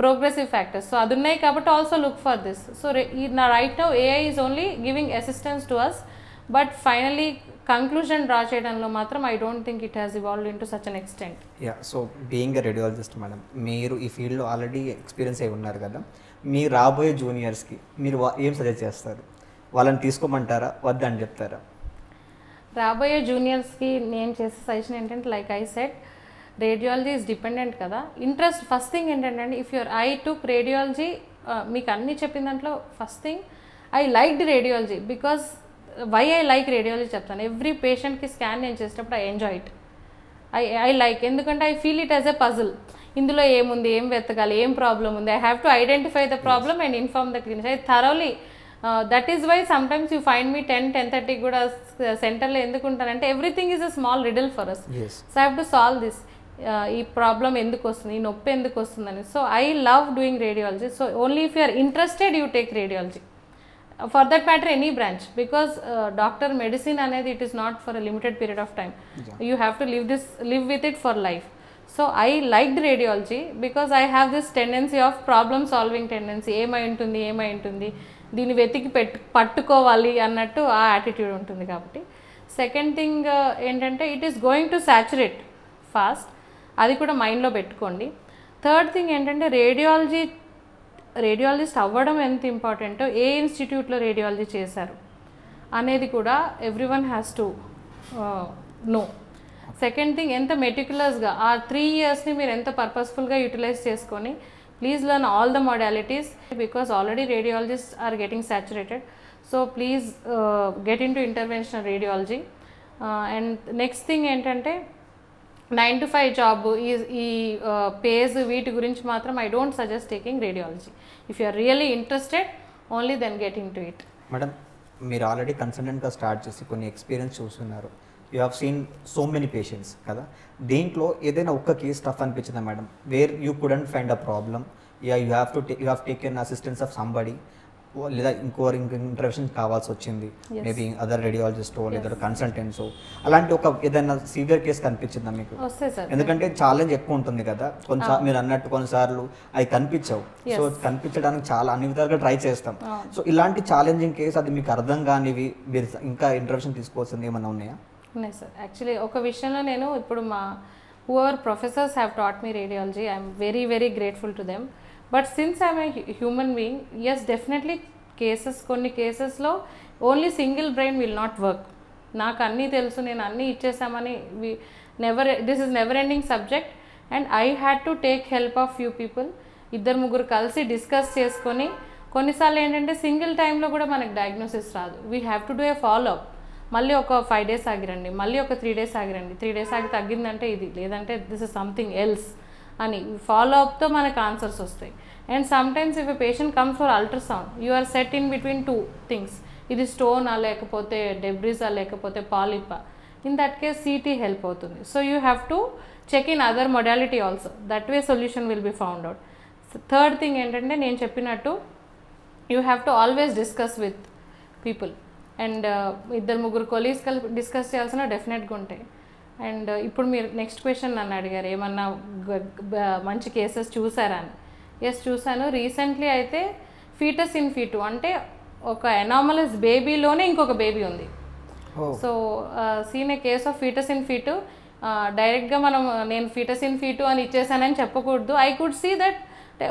progressive factors. So అది ఉన్నాయి కాబట్టి also look for this. So right now AI is only giving assistance to us, but finally conclusion draw చేయడంలో మాత్రం I don't think it has evolved into such an extent. Yeah, so being a radiologist madam, మీరు ఈ ఫీల్డ్లో already experience అయి ఉన్నారు కదా, మీరు రాబోయే జూనియర్స్కి మీరు ఏం సజెస్ట్ చేస్తారు? వాళ్ళని తీసుకోమంటారా, వద్దని చెప్తారా? రాబోయే జూనియర్స్కి నేను చేసే సజెషన్ ఏంటంటే, like I said, radiology is dependent కదా, ఇంట్రెస్ట్ ఫస్ట్ థింగ్ ఏంటంటే, if your I took radiology, మీకు అన్నీ చెప్పిన దాంట్లో first thing I liked radiology because why I like radiology చెప్తాను. ఎవ్రీ పేషెంట్కి స్కాన్ నేను చేసేటప్పుడు I enjoy it. I like, ఎందుకంటే I feel it as a puzzle. ఇందులో ఏముంది, ఏం వెతకాలి, ఏం ప్రాబ్లమ్ ఉంది, I have to identify the problem and inform the clinic. I thoroughly that is why sometimes you find me 10-10:30 కూడా సెంటర్లో ఎందుకు ఉంటానంటే everything is a small riddle for us. So I have to solve this. ఈ problem ఎందుకు వస్తుంది, ఈ నొప్పి ఎందుకు వస్తుందని. So I love doing radiology. So only if you are interested you take radiology, for that matter any branch, because doctor medicine అనేది it is not for a limited period of time. You have to live with it for life. So I liked radiology because I have this tendency of problem solving tendency. ఏమై ఉంటుంది దీన్ని వెతికి పట్టుకోవాలి అన్నట్టు ఆ attitude ఉంటుంది కాబట్టి. Second thing ఏంటంటే it is going to saturate fast, అది కూడా మైండ్లో పెట్టుకోండి. థర్డ్ థింగ్ ఏంటంటే రేడియాలజిస్ట్ అవ్వడం ఎంత ఇంపార్టెంటో, ఏ ఇన్స్టిట్యూట్లో రేడియాలజీ చేశారు అనేది కూడా everyone has to know. Second thing, ఎంత మెటిక్యులస్గా ఆ 3 yearsని మీరు ఎంత పర్పస్ఫుల్గా యూటిలైజ్ చేసుకొని please learn all the modalities because already radiologist are getting saturated. So please get in to interventional radiology. And next thing ఏంటంటే 9 to 5 జాబ్ ఈ పేజ్ వీటి గురించి మాత్రం I don't suggest taking radiology. If you are really interested only then get in to it. Madam, మీరు already కన్సల్టెంట్గా start చేసి కొన్ని experience చూస్తున్నారు. You have seen so many patients కదా. దీంట్లో ఏదైనా ఒక్క కేస్ టఫ్ అనిపించిందా madam, where you couldn't find a problem, you have taken assistance of somebody, లేదా ఇంకో ఇంటర్వెన్షన్ కావాల్సి వచ్చింది, మేబీ అదర్ రేడియాలజిస్ట్ లేదా కన్సల్టెంట్స్, అలాంటి ఒక ఏదైనా సీవియర్ కేసు కనిపించిందా మీకు? ఎందుకంటే ఛాలెంజ్ ఎక్కువ ఉంటుంది కదా, కొన్నిసార్లు మీరు అన్నట్టు కొన్నిసార్లు అవి కనిపించవు. సో కనిపించడానికి చాలా అన్ని విధాలుగా ట్రై చేస్తాం. సో ఇలాంటి ఛాలెంజింగ్ కేసు, అది మీకు అర్థం కానివి మీరు ఇంకా ఇంటర్వెన్షన్ తీసుకోవాల్సింది ఏమైనా ఉన్నాయా? ఉన్నాయి సార్. యాక్చువల్లీ ఒక విషయంలో నేను ఇప్పుడు మా whoever professors have taught me radiology, I am very very grateful to them. But since I am a human being, yes, definitely కొన్ని కేసెస్లో only single brain will not work. నాకు అన్నీ తెలుసు, నేను అన్నీ ఇచ్చేసామని this is never ending subject. And I had to take help of few people. 2-3 కలిసి discuss చేసుకొని, కొన్నిసార్లు ఏంటంటే సింగిల్ టైంలో కూడా మనకు డయాగ్నోసిస్ రాదు. We have to do a follow up. మళ్ళీ ఒక 5 days ఆగిరండి, మళ్ళీ ఒక 3 days ఆగిరండి, 3 days ఆగి తగ్గిందంటే ఇది, లేదంటే దిస్ ఇస్ సంథింగ్ ఎల్స్ అని ఫాలో అప్తో మనకు ఆన్సర్స్ వస్తాయి. And sometimes if a patient comes for ultrasound, you are set in between 2 things, ఇది స్టోనా లేకపోతే డెబ్రిసా లేకపోతే పాలిపా. In that case CT help అవుతుంది. So you have to check in other modality also, that way solution will be found out. Third thing ఏంటంటే నేను చెప్పినట్టు you have to always discuss with people. And 2-3 colleagues కలిపి discuss చేయాల్సిన డెఫినెట్గా ఉంటాయి. And ఇప్పుడు మీరు నెక్స్ట్ క్వశ్చన్ నన్ను అడిగారు, ఏమన్నా మంచి కేసెస్ చూసారా అని. ఎస్, చూసాను. రీసెంట్లీ అయితే ఫీటస్ ఇన్ ఫీటు, అంటే ఒక ఎనామలస్ బేబీలోనే ఇంకొక బేబీ ఉంది. So seen a case of fetus in fetu. డైరెక్ట్గా నేను ఫీటస్ ఇన్ ఫీటు అని ఇచ్చేసానని చెప్పకూడదు. I could see that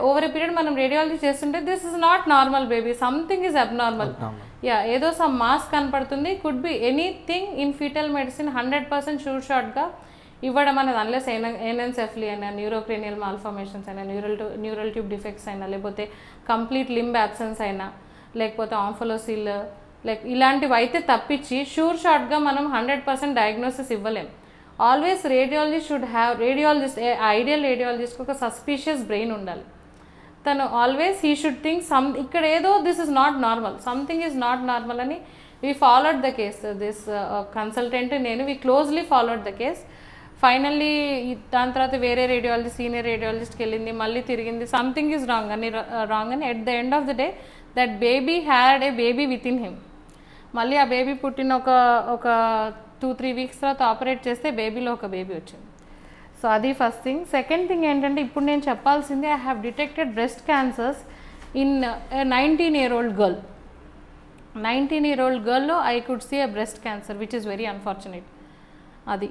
over a period మనం రేడియాలజీ చేస్తుంటే this is not normal baby, something is abnormal. ఏదో సమ్ మాస్ కనపడుతుంది. Could be anything in fetal medicine 100% sure షార్ట్గా ఇవ్వడం అనేది, అన్లెస్ ఎన్ఎన్సెఫ్లీ అయినా, న్యూరోక్రేనియల్ మాల్ఫార్మేషన్స్ అయినా, న్యూరల్ ట్యూబ్ డిఫెక్ట్స్ అయినా, లేకపోతే కంప్లీట్ లింబ్ అబ్సెన్స్ అయినా, లేకపోతే ఆంఫోలోసిల్ ఇలాంటివి అయితే తప్పించి షూర్ షార్ట్గా మనం 100% డయాగ్నోసిస్ ఇవ్వలేం. Always radiologist should have, ideal రేడియాలజిస్ట్కి ఒక సస్పీషియస్ బ్రెయిన్ ఉండాలి. తను ఆల్వేస్ హీ షుడ్ థింక్ ఇక్కడ ఏదో this is not normal, something is not normal అని. We followed the case, this consultant నేను, we closely followed the case. Finally దాని తర్వాత వేరే సీనియర్ రేడియాలజిస్ట్కి వెళ్ళింది, మళ్ళీ తిరిగింది, సంథింగ్ ఈజ్ రాంగ్ అని. At the end of the day that baby had a baby with in him. మళ్ళీ ఆ బేబీ పుట్టిన ఒక 2-3 weeks తర్వాత ఆపరేట్ చేస్తే బేబీలో ఒక బేబీ వచ్చింది. సో అది ఫస్ట్ థింగ్. సెకండ్ థింగ్ ఏంటంటే ఇప్పుడు నేను చెప్పాల్సింది, I have detected breast cancers in 19-year-old girl. 19-year-old గర్ల్లో I could see a breast cancer which is very unfortunate. అది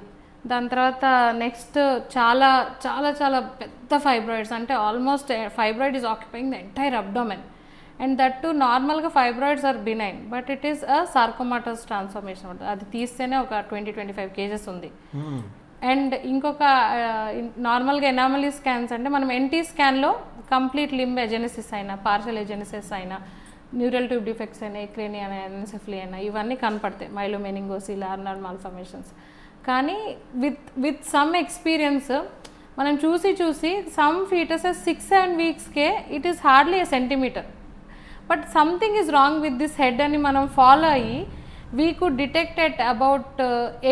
దాని తర్వాత నెక్స్ట్ చాలా చాలా చాలా పెద్ద ఫైబ్రాయిడ్స్, అంటే almost fibroid is occupying the entire abdomen. And that to నార్మల్గా fibroids are benign, but it is a sarcomatous transformation ఉంటుంది. అది తీస్తేనే ఒక 20-25 kgs ఉంది. అండ్ ఇంకొక నార్మల్గా ఎనామలీ స్కాన్స్ అంటే మనం ఎన్టీ స్కాన్లో కంప్లీట్ లింబ్ ఎజెనిసిస్ అయినా, పార్షల్ ఎజెనిసిస్ అయినా, న్యూరల్ ట్యూబ్ డిఫెక్ట్స్ అయినా ఎక్రేనియా అయినా ఎన్సెఫలీ అయినా ఇవన్నీ కనపడతాయి, మైలోమెనింగోసి, లార్నర్ మాల్ఫార్మేషన్స్. కానీ విత్ సమ్ ఎక్స్పీరియన్స్ మనం చూసి సమ్ ఫీటసెస్ 6-7 వీక్స్కే it is hardly a centimetre, but something is wrong with this head అని మనం ఫాలో అయ్యి we could detect at about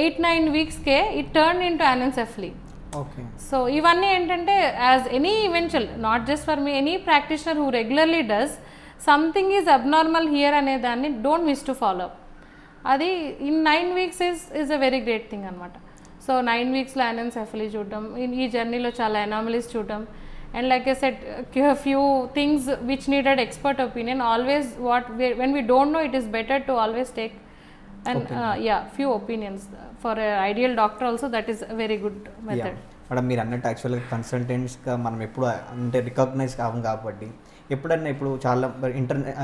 8-9 వీక్స్కే it turn in to anencephaly. Okay. So ఇవన్నీ ఏంటంటే as any eventual, not just for me, any practitioner who regularly does something is abnormal here అనే దాన్ని don't miss to follow up. అది in 9 weeks is a very great thing అనమాట. So 9 వీక్స్లో anencephaly చూడడం, ఈ జర్నీలో చాలా ఎనామలీస్ చూడడం, and like I said few things which needed expert opinion. Always when we don't know, it is better to always take and few opinions. For an ideal doctor also, that is a very good method. Madam మీరు అన్నట్టు యాక్చువల్గా కన్సల్టెంట్స్గా మనం ఎప్పుడు అంటే recognise కావం కాబట్టి ఎప్పుడన్నా ఇప్పుడు చాలా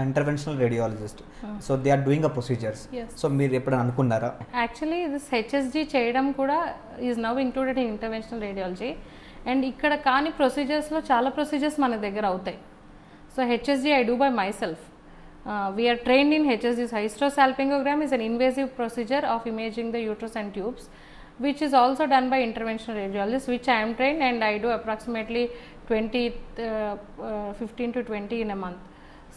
interventional radiologist, so they are doing a procedures. So మీరు ఎప్పుడైనా అనుకున్నారా? యాక్చువల్లీ దిస్ హెచ్ఎస్జీ చేయడం కూడా is now included in interventional radiology. And ఇక్కడ కానీ ప్రొసీజర్స్లో చాలా ప్రొసీజర్స్ మన దగ్గర అవుతాయి. So HSG I do by myself. We are trained in HSG. Hysterosalpingogram is an invasive procedure of imaging the uterus and tubes, which is also done by interventional radiologists, which I am trained, and I do approximately 15 to 20 in a month.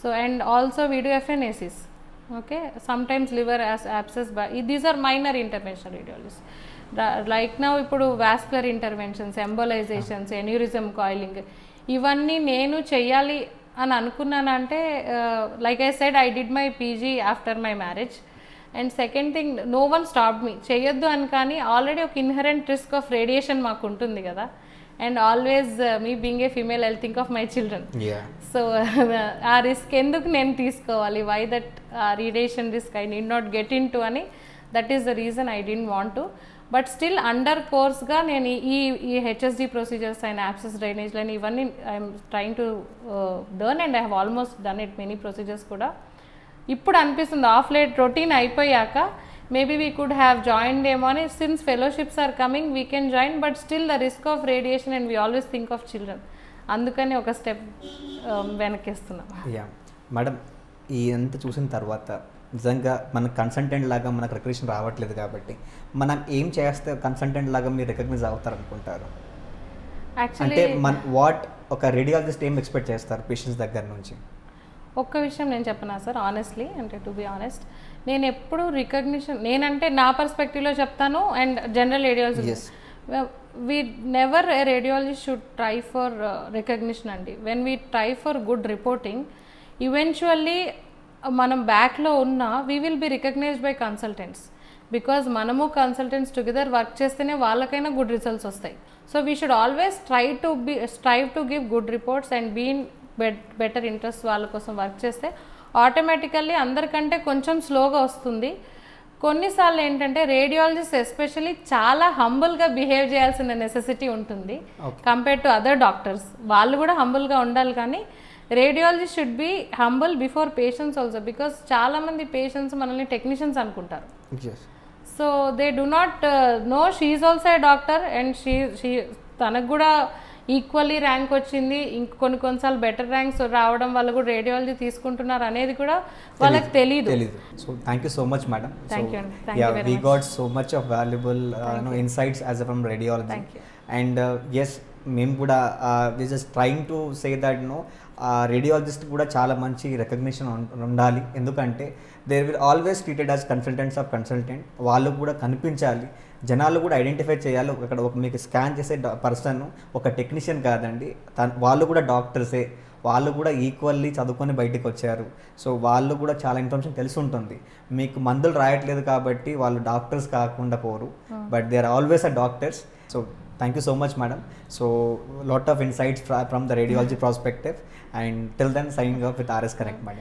So and also we do FNACs, okay, sometimes liver abscess, these are minor interventional radiologists. Like now ఇప్పుడు vascular interventions, embolizations, aneurysm coiling, ఇవన్నీ నేను చెయ్యాలి అని అనుకున్నానంటే, like I said, I did my PG after my marriage. And second thing, no one stop me చేయొద్దు అని, కానీ already ఒక ఇన్హరెంట్ రిస్క్ ఆఫ్ రేడియేషన్ మాకు ఉంటుంది కదా. And always me being a female I think of my children. So ఆ risk ఎందుకు నేను తీసుకోవాలి, why that radiation risk I need not get in to అని, that is the reason I don't want to. But still under కోర్స్గా నేను ఈ HSG procedures and abscess డ్రైనేజ్లు అని ఇవన్నీ I'm trying to learn, and I have almost done it many procedures కూడా. ఇప్పుడు అనిపిస్తుంది ఆఫ్ లేట్ రొటీన్ అయిపోయాక maybe we could have joined ఏమో అని. Since fellowships are coming we can join, but still the risk of radiation and we always think of children, అందుకని ఒక step వెనక్కిస్తున్నాం. Madam ఈ అంతా చూసిన తర్వాత నిజంగా మన కన్సల్టెంట్ లాగా మనకు రికగ్నిషన్ రావట్లేదు కాబట్టి మనం ఏం చేస్తే కన్సల్టెంట్ లాగా మీరు రికగ్నైజ్ అవుతారు అనుకుంటారు? అంటే వాట్ ఒక రేడియాలజిస్ట్ ఏం ఎక్స్పెక్ట్ చేస్తారు పేషెంట్స్ దగ్గర నుంచి? ఒక్క విషయం నేను చెప్పనా సార్, ఆనెస్ట్లీ, అంటే టు బి ఆనెస్ట్, నేను ఎప్పుడు రికగ్నిషన్, నేనంటే నా పర్స్పెక్టివ్లో చెప్తాను, and general radiologist, we never a radiologist should try for recognition అండి. when we try for good reporting, eventually మనం బ్యాక్లో ఉన్న we will be recognized by consultants, because మనము కన్సల్టెంట్స్ టుగెదర్ వర్క్ చేస్తేనే వాళ్ళకైనా గుడ్ రిజల్ట్స్ వస్తాయి. So we should always strive to give good reports and be in better interest వాళ్ళ కోసం work చేస్తే ఆటోమేటికల్లీ అందరికంటే కొంచెం స్లోగా వస్తుంది. కొన్నిసార్లు ఏంటంటే రేడియాలజిస్ట్ ఎస్పెషల్లీ చాలా హంబుల్గా బిహేవ్ చేయాల్సిన నెసెసిటీ ఉంటుంది కంపేర్ టు అదర్ డాక్టర్స్. వాళ్ళు కూడా హంబుల్గా ఉండాలి, కానీ radiologist should be humble before patients also, because చాలామంది పేషెంట్స్ మనల్ని టెక్నీషియన్స్ అనుకుంటారు. So they do not know she is also a doctor, and she తనకు కూడా ఈక్వల్లీ ర్యాంక్ వచ్చింది, కొన్నిసార్లు బెటర్ ర్యాంక్స్ రావడం వల్ల కూడా రేడియాలజీ తీసుకుంటున్నారు అనేది కూడా వాళ్ళకి తెలియదు. So thank you so much madam. Thank you అండి. We got so much of valuable insights as from radiology. And yes, మేము కూడా just trying to say that radiologist కూడా చాలా మంచి రికగ్నిషన్ ఉండాలి. ఎందుకంటే there will always treated as consultants of consultant. వాళ్ళు కూడా కనిపించాలి, జనాలు కూడా ఐడెంటిఫై చేయాలి. అక్కడ ఒక మీకు స్కాన్ చేసే పర్సన్ ఒక టెక్నీషియన్ కాదండి, వాళ్ళు కూడా డాక్టర్సే, వాళ్ళు కూడా ఈక్వల్లీ చదువుకొని బయటకు వచ్చారు. సో వాళ్ళు కూడా చాలా ఇన్ఫర్మేషన్ తెలిసి ఉంటుంది. మీకు మందులు రాయట్లేదు కాబట్టి వాళ్ళు డాక్టర్స్ కాకుండా పోరు, but they are always a doctors. So thank you so much madam. So lot of insights from the radiology perspective, and till then signing off with RS Connect madam.